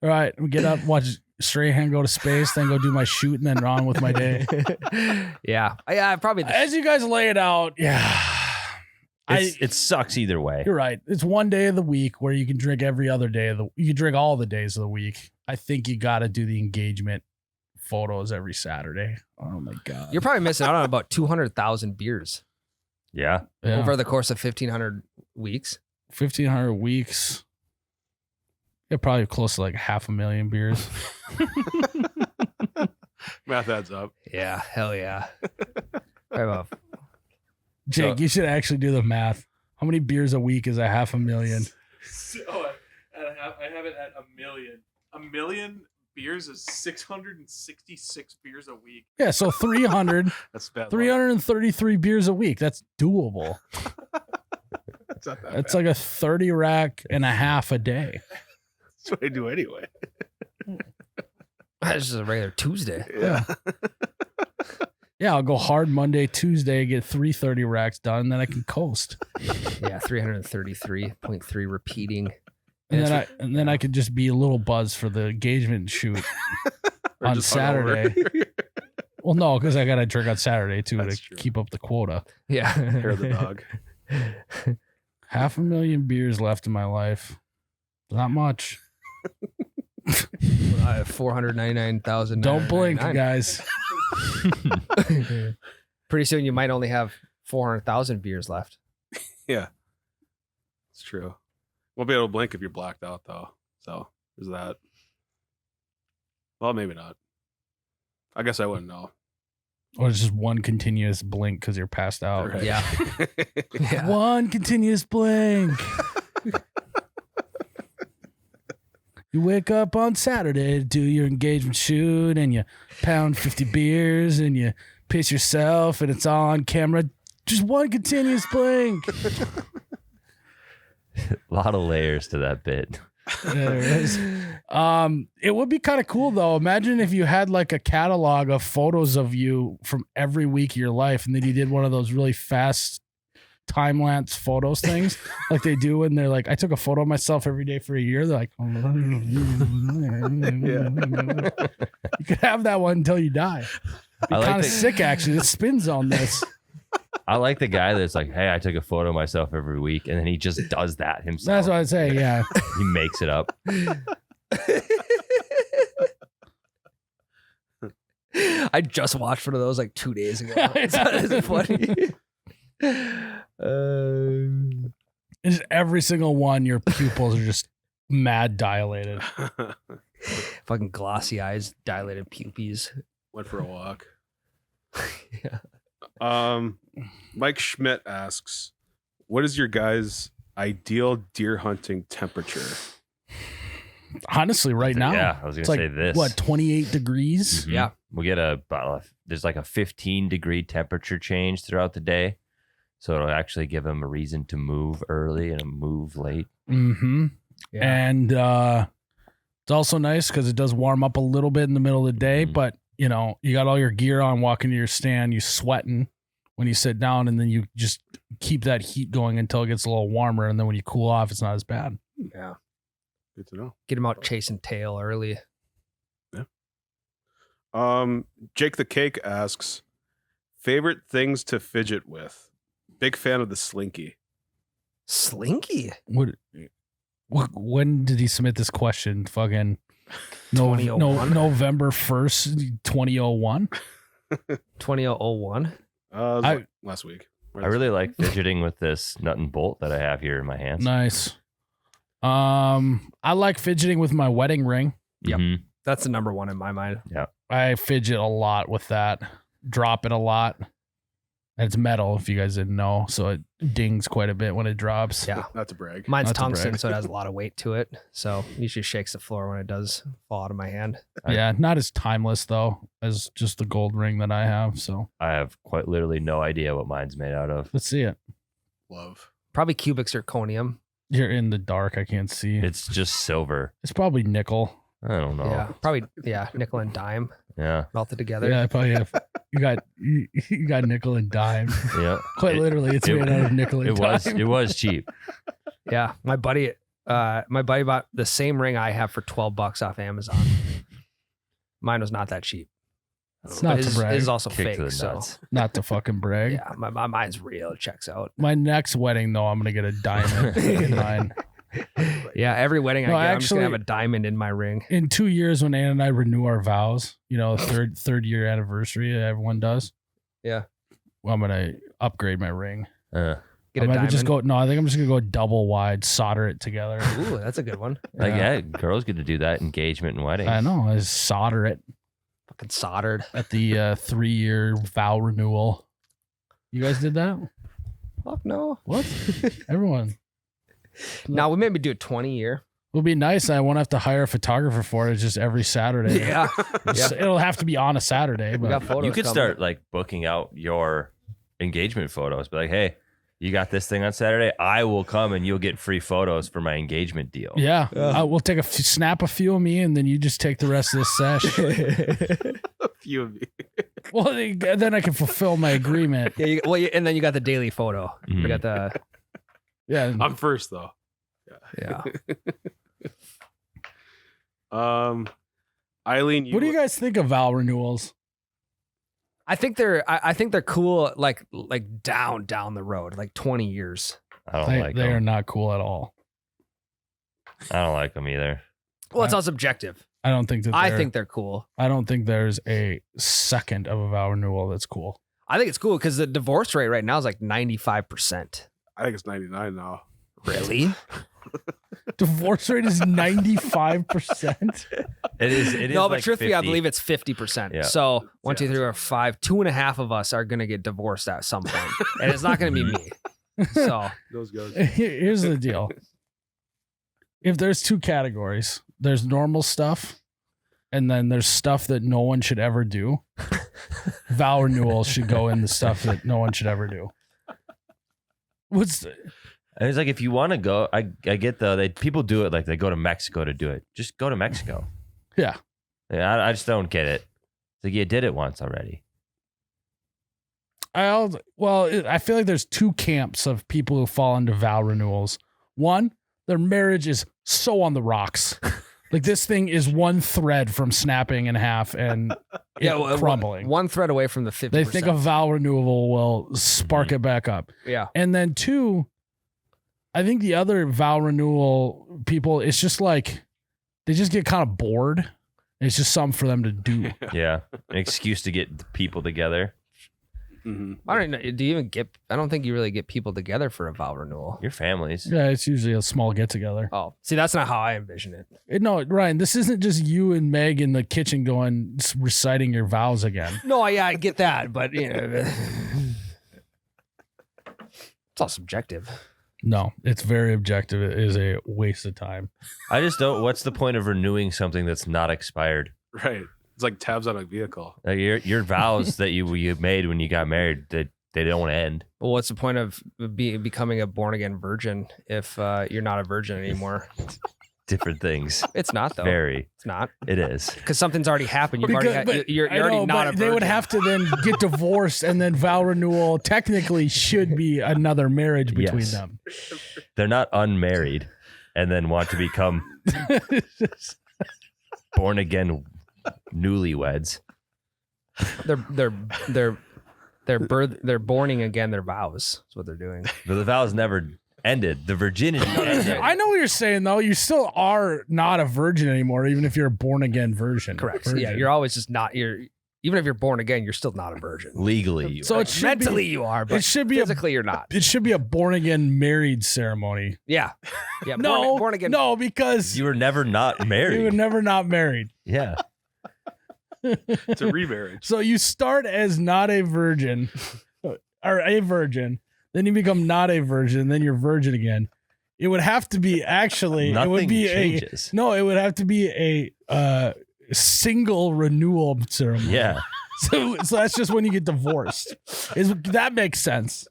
All right, we get up, watch Strahan go to space, then go do my shoot, and then on with my day. Yeah, probably. As you guys lay it out, It sucks either way. You're right. It's one day of the week where you can drink every other day of you can drink all the days of the week. I think you got to do the engagement photos every Saturday. Oh my God. You're probably missing out on about 200,000 beers. Yeah. Over the course of 1,500 weeks. 1,500 weeks. Yeah, probably close to like 500,000 beers. Math adds up. Yeah, hell yeah. Jake, you should actually do the math. How many beers a week is 500,000? I have it at 1,000,000. 1,000,000 beers is 666 beers a week. Yeah, so 300. That's bad. 333 beers a week. That's doable. It's not that That's bad. like a 30 rack and a half a day. That's what I do anyway. That's just a regular Tuesday. Yeah. Yeah, I'll go hard Monday, Tuesday, get 330 racks done, then I can coast. Yeah, 333.3 repeating. And then I could just be a little buzz for the engagement shoot Or on just hungover. Saturday. Well, no, because I got to drink on Saturday too That's to true. keep up the quota. Yeah. Hair of the dog. 500,000 beers left in my life. Not much. I have 499,000. Don't blink, guys. Pretty soon you might only have 400,000 beers left. Yeah. It's true. Won't be able to blink if you're blacked out though. So there's that. Well, maybe not. I guess I wouldn't know. Or it's just one continuous blink because you're passed out. Right. Yeah. Yeah. One continuous blink. You wake up on Saturday to do your engagement shoot and you pound 50 beers and you piss yourself and it's all on camera. Just one continuous blink. A lot of layers to that bit. There it is. It would be kind of cool though. Imagine if you had like a catalog of photos of you from every week of your life, and then you did one of those really fast time lapse photos things like they do when they're like, I took a photo of myself every day for a year. They're like, you could have that one until you die. Be I like kind of the- sick actually. The spin zone this. I like the guy that's like, hey, I took a photo of myself every week, and then he just does that himself. That's what I'd say. Yeah. He makes it up. I just watched one of those like 2 days ago. It's funny. Just every single one, your pupils are just mad dilated. Fucking glossy eyes, dilated pupils. Went for a walk. Yeah. Mike Schmidt asks, what is your guys' ideal deer hunting temperature? Honestly, right now, Yeah, I was it's gonna like say this. what, 28 degrees? Mhm. Yeah. We get there's like a 15-degree temperature change throughout the day. So it'll actually give them a reason to move early and move late. Mm-hmm. Yeah. And it's also nice because it does warm up a little bit in the middle of the day, Mhm. but you know, you got all your gear on, walking to your stand, you sweating when you sit down, and then you just keep that heat going until it gets a little warmer, and then when you cool off, it's not as bad. Yeah. Good to know. Get him out chasing tail early. Jake the Cake asks, favorite things to fidget with? Big fan of the Slinky. Slinky. When did he submit this question? Fucking 2001? November 1st, 2001. 2001. Last week. I really like fidgeting with this nut and bolt that I have here in my hands. Nice. I like fidgeting with my wedding ring. Yep. Mhm. That's the number one in my mind. I fidget a lot with that. Drop it a lot. And it's metal, if you guys didn't know, so it dings quite a bit when it drops. Yeah. Not to brag. Mine's Not to tungsten, brag. so it has a lot of weight to it. So usually shakes the floor when it does fall out of my hand. Yeah, not as timeless though as just the gold ring that I have. So I have quite literally no idea what mine's made out of. let's see it. Love. Probably cubic zirconium. You're in the dark. I can't see. It's just silver. It's probably nickel. I don't know. Yeah, probably. Yeah, nickel and dime Yeah. melted together. Yeah, I probably have. You got nickel and dime. Yeah. Quite literally, it's made out of nickel and dime. It was cheap. Yeah, my buddy bought the same ring I have for $12 off Amazon. Mine was not that cheap. It's not to his, brag. his is also Kick to fake. the So nuts. Not to fucking brag. yeah, my mine's real. It checks out. My next wedding, though, I'm gonna get a diamond in mine. Yeah, every wedding No, I get, I'm just gonna have actually- a diamond in my ring. In 2 years, when Ann and I renew our vows, third year anniversary, that everyone does. Yeah. Well, I'm gonna upgrade my ring. Get I a might diamond. just go. No, I think I'm just gonna go double wide, solder it together. Ooh, that's a good one. Yeah, girls get to do that engagement and wedding. I know. I just solder it Fucking soldered. at the 3-year vow renewal. You guys did that? Fuck no. What? Everyone. Now we maybe do a 20-year. It would be nice. I won't have to hire a photographer for it. It's just every Saturday. Yeah. It'll have to be on a Saturday. We But got photos You could coming. start like booking out your engagement photos. Be like, hey, you got this thing on Saturday. I will come and you'll get free photos for my engagement deal. yeah, we'll take snap a few of me, and then you just take the rest of the sesh. A few of you. Well, then I can fulfill my agreement. Yeah, and then you got the daily photo. You Mhm. got the Yeah. I'm first though. yeah. Eileen, What do you guys think of vow renewals? I think they're cool like down the road, like 20 years. I don't like They are them. not cool at all. I don't like them either. Well, it's all subjective. I don't think that. I think they're cool. I don't think there's a second of a vow renewal that's cool. I think it's cool because the divorce rate right now is like 95%. I think it's 99 now. Really? Divorce rate is 95%. It is. No, but like truthfully, I 50. believe it's 50%. Yeah. So 1, 2, Yeah, 3, 4, 5, 2.5 of us are gonna get divorced at some point, and it's not gonna be me. So Those guys. Here's the deal. If there's 2 categories, there's normal stuff, and then there's stuff that no one should ever do. Vow renewals should go in the stuff that no one should ever do. And it's like if you want to go, I get people do it like they go to Mexico to do it. Just go to Mexico. Yeah. I just don't get it. It's like you did it once already. I feel like there's 2 camps of people who fall into vow renewals. One, their marriage is so on the rocks. Like this thing is one thread from snapping in half and crumbling. One thread away from the 50%. They think a vow renewal will spark it back up. Yeah. And then 2, I think the other vow renewal people, it's just like they just get kind of bored. It's just something for them to do. Yeah, an excuse to get the people together. Mm-hmm. I don't know. Do you even get? I don't think you really get people together for a vow renewal. Your families. Yeah, it's usually a small get together. Oh, see, that's not how I envision it. No, Ryan, this isn't just you and Meg in the kitchen going reciting your vows again. No, yeah, I get that, but you know, it's all subjective. No, it's very objective. It is a waste of time. I just don't. What's the point of renewing something that's not expired? Right. It's like tabs on a vehicle. Like your vows that you made when you got married, that they don't end. Well, what's the point of becoming a born again virgin if you're not a virgin anymore? Different things. It's not though. Very. It's not It is. because something's already happened. You're I already know, not a but virgin. they would have to then get divorced, and then vow renewal technically should be another marriage between Yes. them. They're not unmarried and then want to become born again newlyweds. They're borning again their vows. That's what they're doing. But the vows never ended. The virginity ended. I know what you're saying, though. You still are not a virgin anymore, even if you're a born again virgin. Correct. Virgin. Yeah, you're always just not. Even if you're born again, you're still not a virgin. Legally. You So are. it should Mentally, be, you are, but it should be physically, you're not. it should be a born again married ceremony. Yeah. Yeah. No, born again. No, because You were never not married. you were never not married. Yeah. It's a remarriage. So you start as not a virgin, or a virgin, then you become not a virgin, then you're virgin again. It would have to be actually. Nothing it would be changes. It would have to be a single renewal ceremony. Yeah. So that's just when you get divorced. That makes sense.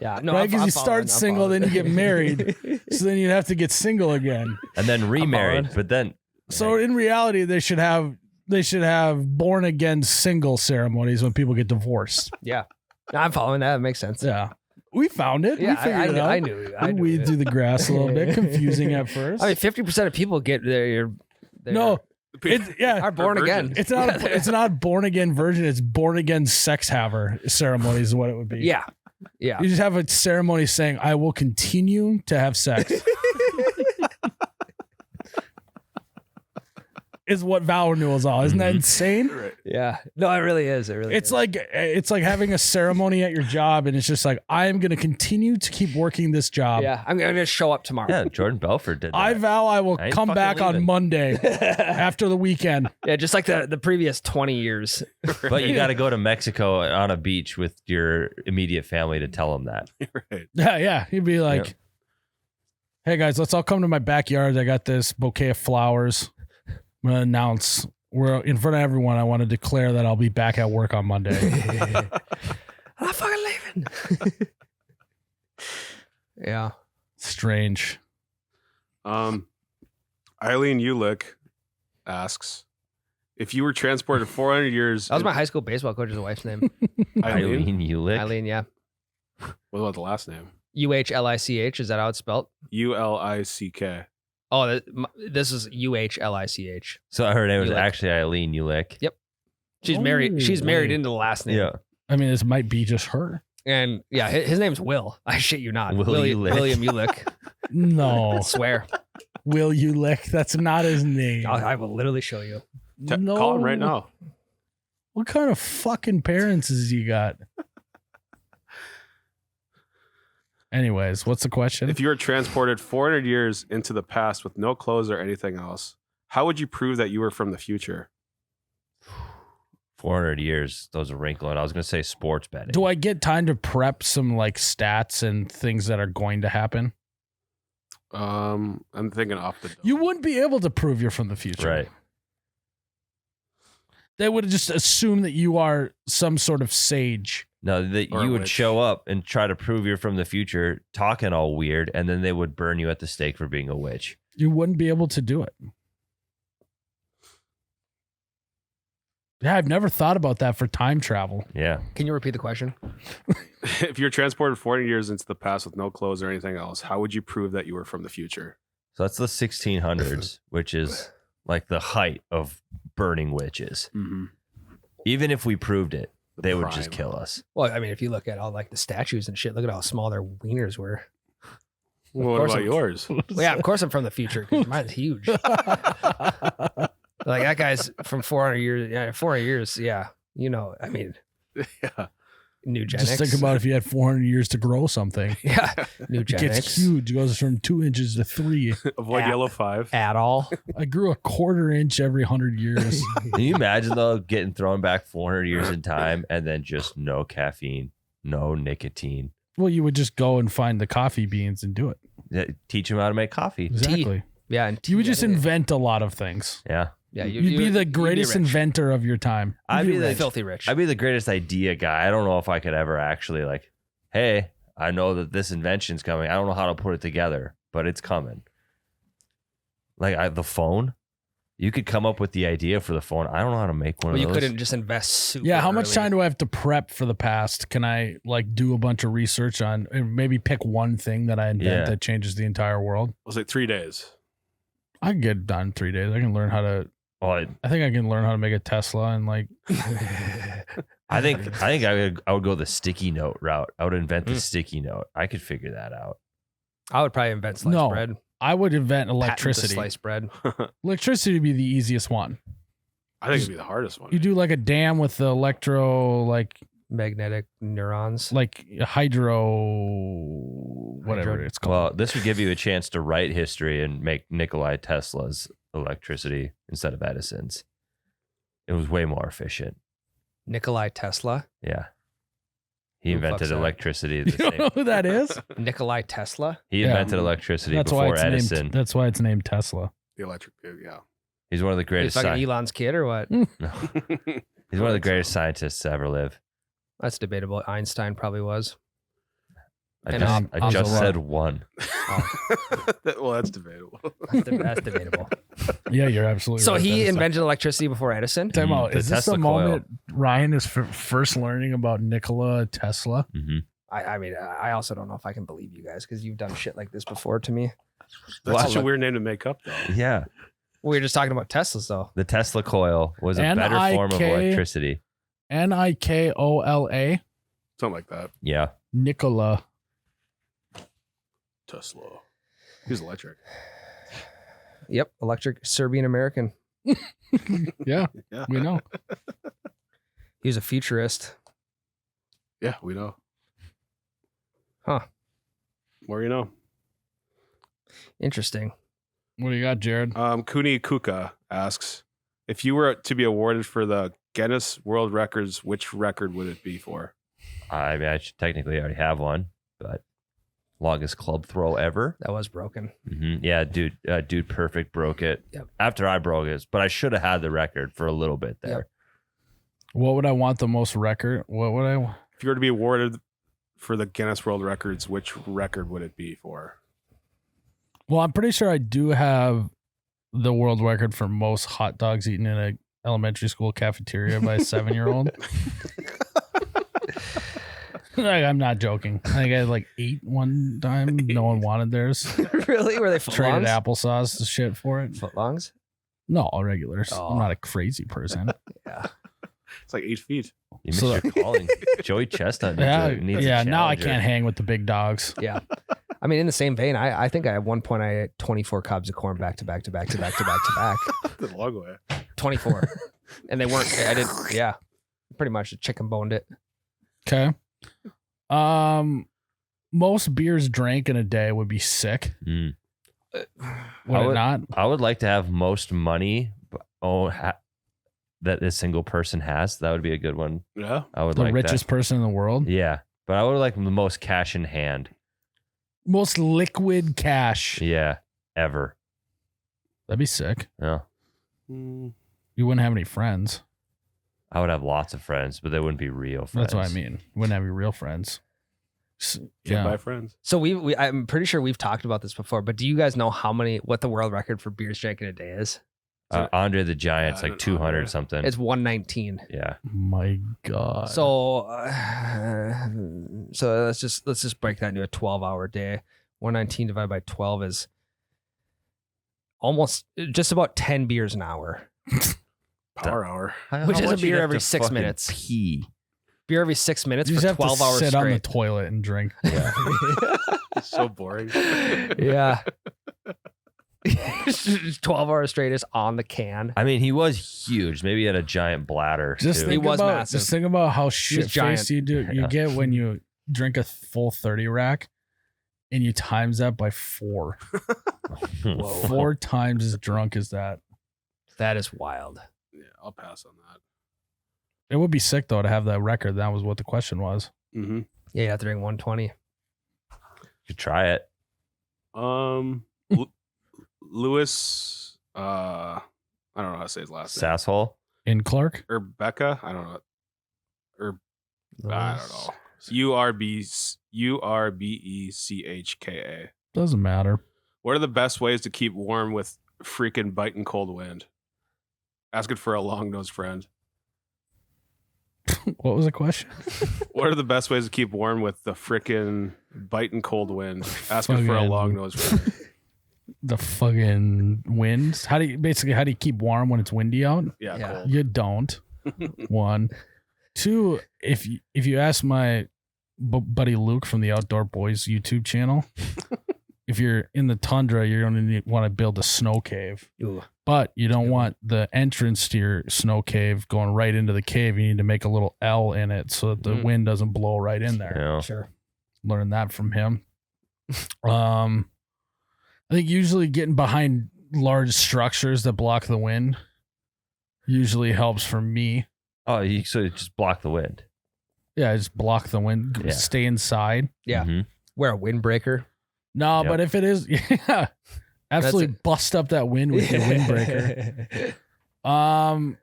Yeah, no, right? Because you start single, then you get married. So then you start single, then you get married. So then you'd have to get single again. And then remarried. But then. So in reality, they should have born again single ceremonies when people get divorced. Yeah. No, I'm following that. It makes sense. Yeah. We found it. Yeah, we figured it out. I knew. We weed through the grass a little bit. Confusing at first. I mean, 50% of people get their no. are born again. It's not born again virgin. It's born again sex haver ceremony is what it would be. Yeah. Yeah. You just have a ceremony saying, I will continue to have sex. Is what vow renewals are. Isn't that insane? Right. Yeah. No, it really is. It really It's is. like having a ceremony at your job, and it's just like, I am going to continue to keep working this job. Yeah. I'm going to show up tomorrow. Yeah, Jordan Belfort did that. I vow I will I ain't come fucking back on leaving. Monday after the weekend. Yeah. Just like the previous 20 years. But you got to go to Mexico on a beach with your immediate family to tell them that. Right. Yeah. You'd be like, hey guys, let's all come to my backyard. I got this bouquet of flowers. I'm going to announce we're in front of everyone. I want to declare that I'll be back at work on Monday. I'm not fucking leaving. Yeah. Strange. Eileen Ulick asks, if you were transported 400 years... That was my high school baseball coach's wife's name. Eileen Ulick. Eileen, yeah. What about the last name? UHLICH. Is that how it's spelled? Ulick. Oh, this is UHLICH. So her name was Ulick. actually Eileen Ulick. Yep. She's married. She's married Ooh. into the last name. Yeah. I mean, this might be just her. And yeah, his name's Will. I shit you not. William Ulick. No. I swear. Will you lick? That's not his name. I will literally show you. No. Call him right now. What kind of fucking parents has he got? Anyways, what's the question? If you were transported 400 years into the past with no clothes or anything else, how would you prove that you were from the future? 400 years. Those are wrinkling. I was going to say sports betting. Do I get time to prep some like stats and things that are going to happen? I'm thinking off the dome. You wouldn't be able to prove you're from the future. Right. They would just assume that you are some sort of sage. No, that Or a you would witch. show up and try to prove you're from the future, talking all weird, and then they would burn you at the stake for being a witch. You wouldn't be able to do it. Yeah, I've never thought about that for time travel. Yeah. Can you repeat the question? If you're transported 400 years into the past with no clothes or anything else, how would you prove that you were from the future? So that's the 1600s, which is like the height of burning witches. Mm-hmm. Even if we proved it, they would just prime. kill us. Well, I mean, if you look at all like the statues and shit, look at how small their wieners were. Well, what course about I'm- yours? Well, yeah, of course I'm from the future because mine's huge. Like that guy's from 400 years. Yeah, 400 years. Yeah, you know. I mean, Yeah. eugenics. Just think about if you had 400 years to grow something. yeah, It eugenics. gets huge. It goes from 2 inches to 3. Avoid Yeah. yellow 5. At all. I grew a 1/4 inch every 100 years. Can you imagine, though, getting thrown back 400 years in time and then just no caffeine, no nicotine? Well, you would just go and find the coffee beans and do it. Yeah, teach them how to make coffee. Exactly. Yeah, and You would just yeah, invent a lot of things. Yeah. Yeah, You'd be the greatest rich. inventor of your time. I'd be the filthy rich. I'd be the greatest idea guy. I don't know if I could ever actually like, hey, I know that this invention's coming. I don't know how to put it together, but it's coming. Like the phone, you could come up with the idea for the phone. I don't know how to make one Well, of you those. couldn't just invest super Yeah, how much early. time do I have to prep for the past? Can I like do a bunch of research on and maybe pick one thing that I invent Yeah. that changes the entire world? Was it 3 days? I can get it done in 3 days. I can learn how to. Well, I think I can learn how to make a Tesla and like. I think I would go the sticky note route. I would invent the sticky note. I could figure that out. I would probably invent sliced No. bread. I would invent Patent the electricity. sliced bread. Electricity would be the easiest one. I think it'd be the hardest one. You do like a dam with the electro, like Magnetic neurons. hydro, whatever Hydro- it's called. Well, this would give you a chance to write history and make Nikolai Tesla's electricity instead of Edison's. It was way more efficient. Nikolai Tesla. Yeah. He Who invented fucks that? electricity. You don't know who that is? Nikolai Tesla. He Yeah. invented electricity That's why before it's Edison. named. That's why it's named Tesla. The electric pig, yeah. He's one of the He's greatest. fucking Elon's kid or what? No. He's one of the greatest scientists to ever live. That's debatable. Einstein probably was. I just said one. Well, that's debatable. That's debatable. Yeah, you're absolutely So right. he invented electricity before Edison? Time out. The Is this Tesla the moment Ryan is first learning about Nikola Tesla? Mm-hmm. I mean, I also don't know if I can believe you guys because you've done shit like this before to me. That's such a weird name to make up, though. Yeah. We were just talking about Teslas, though. The Tesla coil was a better form of electricity. Nikola. Something like that. Yeah. Nikola. Tesla. He's electric. Yep, electric Serbian American. Yeah, we know. He was a futurist. Yeah, we know. Huh. More you know. Interesting. What do you got, Jared? Kuni Kuka asks, if you were to be awarded for the Guinness World Records, which record would it be for? I mean, I should technically already have one, but longest club throw ever. That was broken. Mm-hmm. Yeah, dude, perfect broke it. Yep. After I broke it, but I should have had the record for a little bit there. Yep. What would I want the most record? What would I? If you were to be awarded for the Guinness World Records, which record would it be for? Well, I'm pretty sure I do have the world record for most hot dogs eaten in a elementary school cafeteria by a 7-year-old. Like, I'm not joking. I think I had like 8 one time. No one wanted theirs. Really? Were they Traded footlongs? applesauce shit for it. Footlongs? No, regulars. Oh. I'm not a crazy person. Yeah. It's like 8 feet. You missed your calling. Joey Chestnut needs a Now I challenger. can't hang with the big dogs. Yeah. I mean, in the same vein, I think at one point I ate 24 cobs of corn back to back to back to back to back to back. That's a long way. 24. And they weren't, I didn't, yeah. Pretty much chicken boned it. Okay. Most beers drank in a day would be sick. Mm. Would it not? I would like to have most money that a single person has. That would be a good one. Yeah. I would The like richest person in the world. that. Yeah. But I would like the most cash in hand. Most liquid cash. Yeah. Ever. That'd be sick. Yeah. Mm, You wouldn't have any friends. I would have lots of friends, but they wouldn't be real friends. That's what I mean. You wouldn't have your real friends. can't buy friends. So we I'm pretty sure we've talked about this before, but do you guys know what the world record for beers drank in a day is? Andre the Giant's Yeah, like 200 something. It's 119. Yeah. My God. So let's just break that into a 12-hour day. 119 divided by 12 is almost just about 10 beers an hour. Power hour. Which is a beer every 6 minutes. Pee. Beer every 6 minutes you for just have 12 to hours sit on the straight. toilet and drink. Yeah. It's so boring. Yeah. 12 hours straight is on the can. I mean, he was huge. Maybe he had a giant bladder. Just too. He think was about massive. just think about how shit giant. faced you Yeah. get when you drink a full 30 rack and you times that by 4. 4 times as drunk as that. That is wild. Yeah, I'll pass on that. It would be sick though to have that record. That was what the question was. Mm-hmm. Yeah, you have to drink 120. You could try it. Lewis, I don't know how to say his last name. Sasshole. In Clark? Or Becca, I don't know. I don't know. URBECHKA. Doesn't matter. What are the best ways to keep warm with freaking biting cold wind? Asking for a long-nosed friend. What was the question? What are the best ways to keep warm with the freaking biting cold wind? Asking for a Fucking- long-nosed friend. The fucking winds. How do you keep warm when it's windy out? Yeah, Yeah. cold. You don't. 1. 2, if you ask my buddy Luke from the Outdoor Boys YouTube channel, if you're in the tundra, you're going to want to build a snow cave. Ooh. But you don't want the entrance to your snow cave going right into the cave. You need to make a little L in it so that the Mhm. wind doesn't blow right in there. Yeah. Sure. Learned that from him. I think usually getting behind large structures that block the wind usually helps for me. Oh, you so just block the wind. Yeah, just block the wind. Yeah. Stay inside. Yeah. Mhm. Wear a windbreaker. No, Yep. but if it is, yeah, absolutely bust up that wind with your windbreaker. I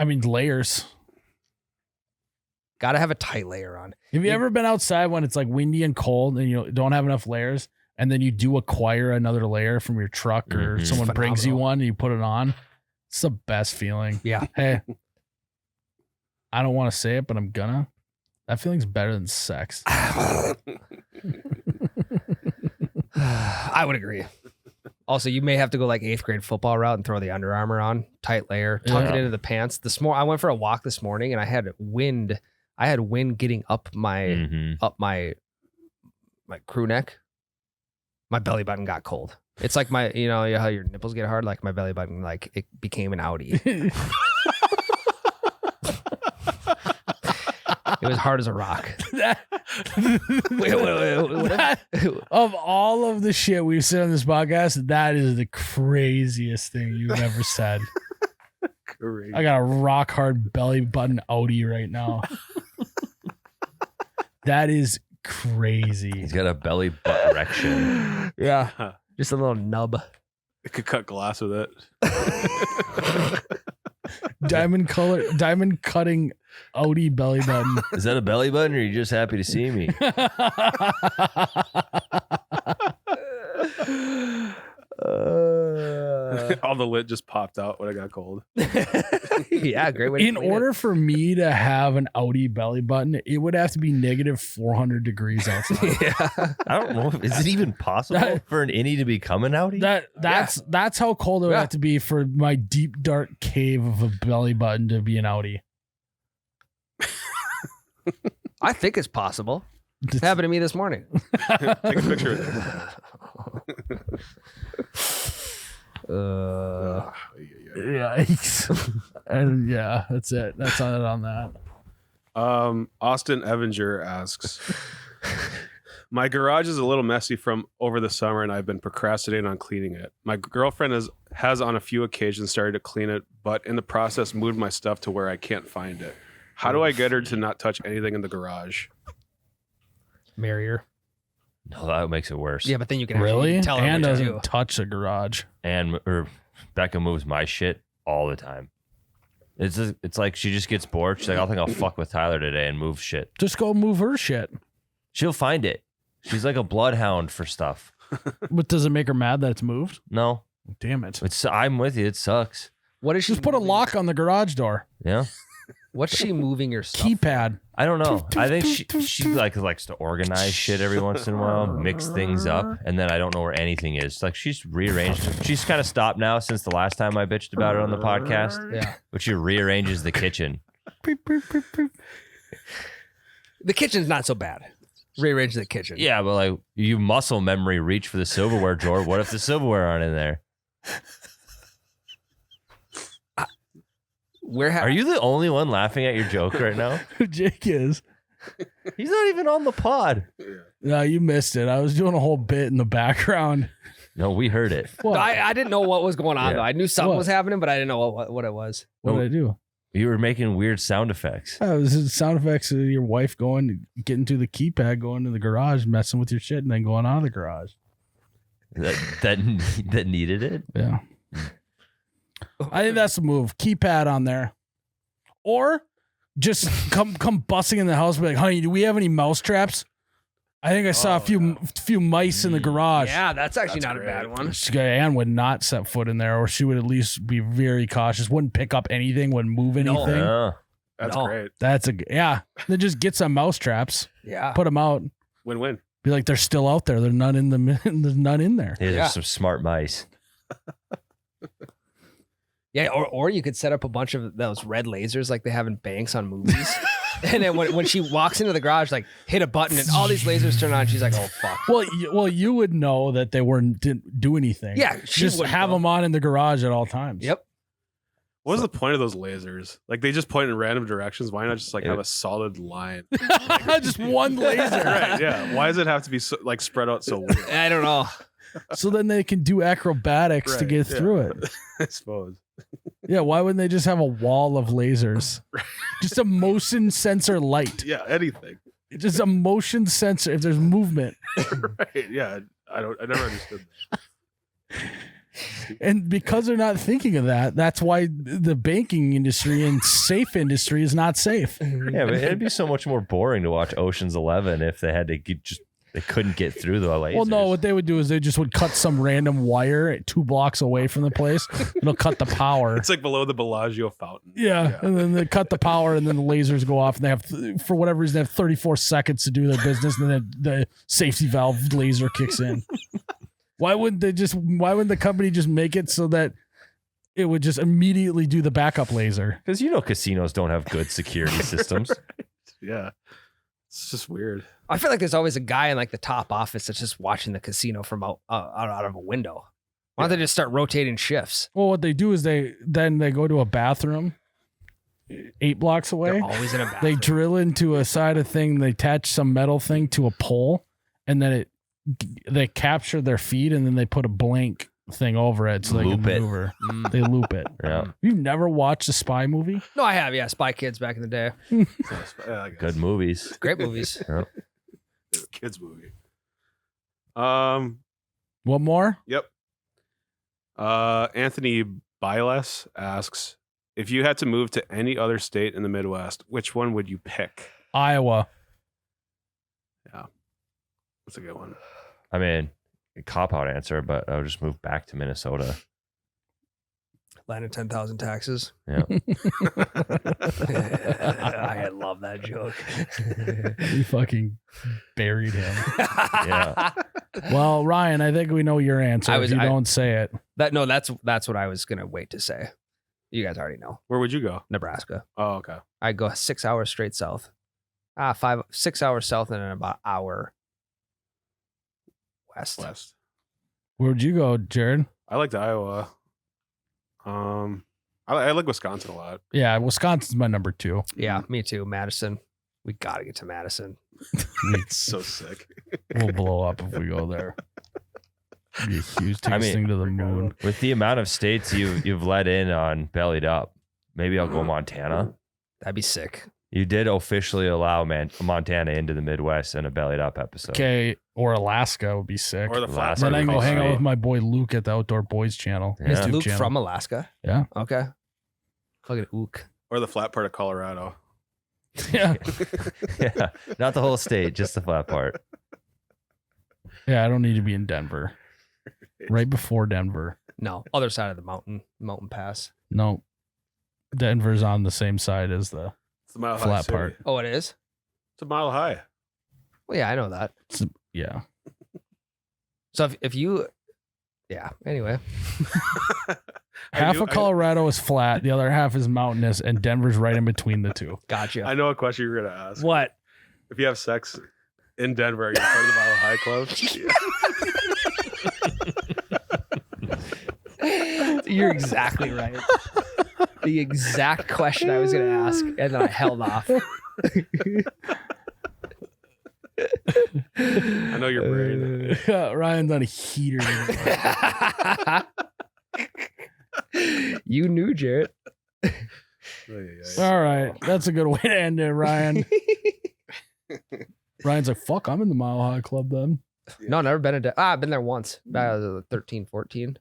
mean layers. Gotta have a tight layer on. Have you ever been outside when it's like windy and cold and you don't have enough layers, and then you do acquire another layer from your truck or someone brings you one and you put it on? It's the best feeling. Yeah. Hey, I don't want to say it, but I'm gonna. That feeling's better than sex. I would agree. Also, you may have to go like 8th grade football route and throw the Under Armour on, tight layer, tuck it into the pants. I went for a walk this morning and I had wind. I had wind getting up my my crew neck. My belly button got cold. It's like how your nipples get hard. Like my belly button, like it became an Audi. It was hard as a rock. Of all of the shit we've said on this podcast, that is the craziest thing you've ever said. Crazy. I got a rock hard belly button Audi right now. That is crazy. He's got a belly butt erection. Yeah. Just a little nub. It could cut glass with it. Diamond cutting Audi belly button. Is that a belly button, or are you just happy to see me? All the lid just popped out when I got cold. Yeah, great way. In order for me to have an Audi belly button, it would have to be negative 400 degrees outside. Yeah. I don't know. Is it even possible for an innie to become an Audi? That's how cold it would have to be for my deep dark cave of a belly button to be an Audi. I think it's possible. It happened to me this morning. Take a picture of it. Yikes. And yeah, that's it. That's on it on that. Austin Evinger asks, my garage is a little messy from over the summer and I've been procrastinating on cleaning it. My girlfriend has on a few occasions started to clean it, but in the process moved my stuff to where I can't find it. How do I get her to not touch anything in the garage? Marry her. No, that makes it worse. Yeah, but then you can Really? tell her Ann what to do. doesn't touch a garage. Or Becca moves my shit all the time. It's like she just gets bored. She's like, I think I'll fuck with Tyler today and move shit. Just go move her shit. She'll find it. She's like a bloodhound for stuff. But does it make her mad that it's moved? No, Damn it. I'm with you. It sucks. What is she Just put a lock on the garage door. Yeah. What's she moving your stuff? Keypad. I don't know. I think she likes to organize shit every once in a while, mix things up, and then I don't know where anything is. Like she's rearranged. She's kind of stopped now since the last time I bitched about it on the podcast. Yeah. But she rearranges the kitchen. The kitchen's not so bad. Rearrange the kitchen. Yeah, but like you muscle memory reach for the silverware drawer. What if the silverware aren't in there? Are you the only one laughing at your joke right now? Jake is. He's not even on the pod. No, you missed it. I was doing a whole bit in the background. No, we heard it. What? I didn't know what was going on, Yeah. though. I knew something What? was happening, but I didn't know what it was. What did I do? You were making weird sound effects. Oh, this is sound effects of your wife getting to the keypad, going to the garage, messing with your shit, and then going out of the garage. That needed it. Yeah. I think that's the move. Keypad on there. Or just come busting in the house and be like, honey, do we have any mouse traps? I think I saw a few mice in the garage. Yeah, that's actually not great. a bad one. Ann would not set foot in there, or she would at least be very cautious. Wouldn't pick up anything, wouldn't move anything. Yeah. That's No. great. Then just get some mouse traps, Yeah. put them out, Win-win. be like, they're still out there. There's none in there's none in there. These Yeah. are some smart mice. Yeah, or you could set up a bunch of those red lasers like they have in banks on movies. And then when she walks into the garage, like hit a button and all these lasers turn on. She's like, oh, fuck. Well, you would know that they didn't do anything. Yeah, she just would have know. them on in the garage at all times. Yep. What was the point of those lasers? Like they just point in random directions. Why not just like have a solid line? Just one laser. Right? Yeah. Why does it have to be spread out so weird? I don't know. So then they can do acrobatics to Right, get yeah. through it. I suppose. Yeah, why wouldn't they just have a wall of lasers? Just a motion sensor light. Yeah. Anything. Just a motion sensor if there's movement. Right. Yeah. I never understood that. And because they're not thinking of that, that's why the banking industry and safe industry is not safe. Yeah, but it'd be so much more boring to watch Ocean's 11 if they had to they couldn't get through the lasers. Well, no, what they would do is they just would cut some random wire 2 blocks away from the place. It'll cut the power. It's like below the Bellagio fountain. Yeah, and then they cut the power, and then the lasers go off, and they have, for whatever reason, they have 34 seconds to do their business, and then the safety valve laser kicks in. Why wouldn't the company just make it so that it would just immediately do the backup laser? Because casinos don't have good security systems. Right. Yeah. It's just weird. I feel like there's always a guy in like the top office that's just watching the casino from out of a window. Why don't they just start rotating shifts? Well, what they do is they go to a bathroom 8 blocks away. They're always in a bathroom. They drill into a side of thing. They attach some metal thing to a pole, and then they capture their feed, and then they put a blank thing over it so they can maneuver. They loop it. Yeah. You've never watched a spy movie? No, I have. Yeah, Spy Kids back in the day. Good movies. Great movies. Yeah. Kids movie. One more? Yep. Anthony Byles asks, if you had to move to any other state in the Midwest, which one would you pick? Iowa. Yeah. That's a good one. I mean, cop-out answer, but I would just move back to Minnesota. Land of 10,000 taxes. Yeah. I love that joke. You fucking buried him. Yeah. Well, Ryan, I think we know your answer. If you don't say it. That's what I was gonna wait to say. You guys already know. Where would you go? Nebraska. Oh, okay. I'd go 6 hours straight south. 6 hours south and then about an hour west. Where'd you go, Jared? I liked Iowa. I like Wisconsin a lot. Yeah, Wisconsin's my number 2. Yeah, me too. Madison. We gotta get to Madison. It's so sick. We'll blow up if we go there. Be a huge thing to the moon. With the amount of states you've let in on Bellied Up, maybe I'll go Montana. That'd be sick. You did officially allow Montana into the Midwest in a Bellied Up episode. Okay, or Alaska would be sick. Or the flat. Then I can go hang out with my boy Luke at the Outdoor Boys channel. Yeah. Is YouTube Luke channel. from Alaska? Yeah. Okay. Look at Ook. Or the flat part of Colorado. Yeah. Yeah. Not the whole state, just the flat part. Yeah, I don't need to be in Denver. Right before Denver. No, other side of the mountain pass. No. Denver's on the same side as the It's the Mile High flat City. part. Oh, it is? It's a mile high. Well, yeah, I know that. Yeah. So if you, yeah, anyway. Half of Colorado is flat, the other half is mountainous, and Denver's right in between the two. Gotcha. I know a question you were going to ask. What? If you have sex in Denver, are you part of the Mile High Club? You're exactly right. The exact question I was going to ask, and then I held off. I know your brain. Ryan's on a heater. You knew, Jarrett. All right. That's a good way to end it, Ryan. Ryan's like, fuck, I'm in the Mile High Club then. No, never been I've been there once. Back I was 13, 14.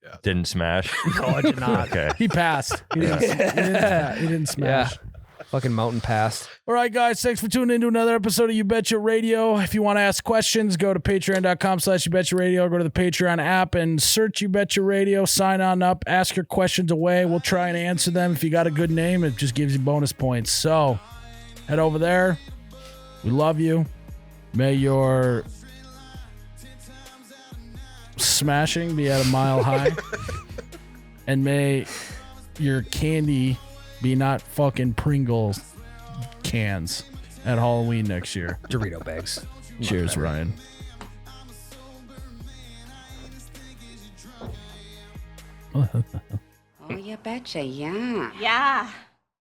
Yeah. Didn't smash. No, I did not. Okay. He passed. He didn't smash. Yeah. Fucking mountain passed. All right, guys. Thanks for tuning in to another episode of You Betcha Radio. If you want to ask questions, go to patreon.com/YouBetchaRadio. Go to the Patreon app and search You Betcha Radio. Sign on up. Ask your questions away. We'll try and answer them. If you got a good name, it just gives you bonus points. So head over there. We love you. May your smashing be at a mile high. And may your candy be not fucking Pringles cans at Halloween next year. Dorito bags. Cheers, Ryan. Oh, you betcha, yeah. Yeah.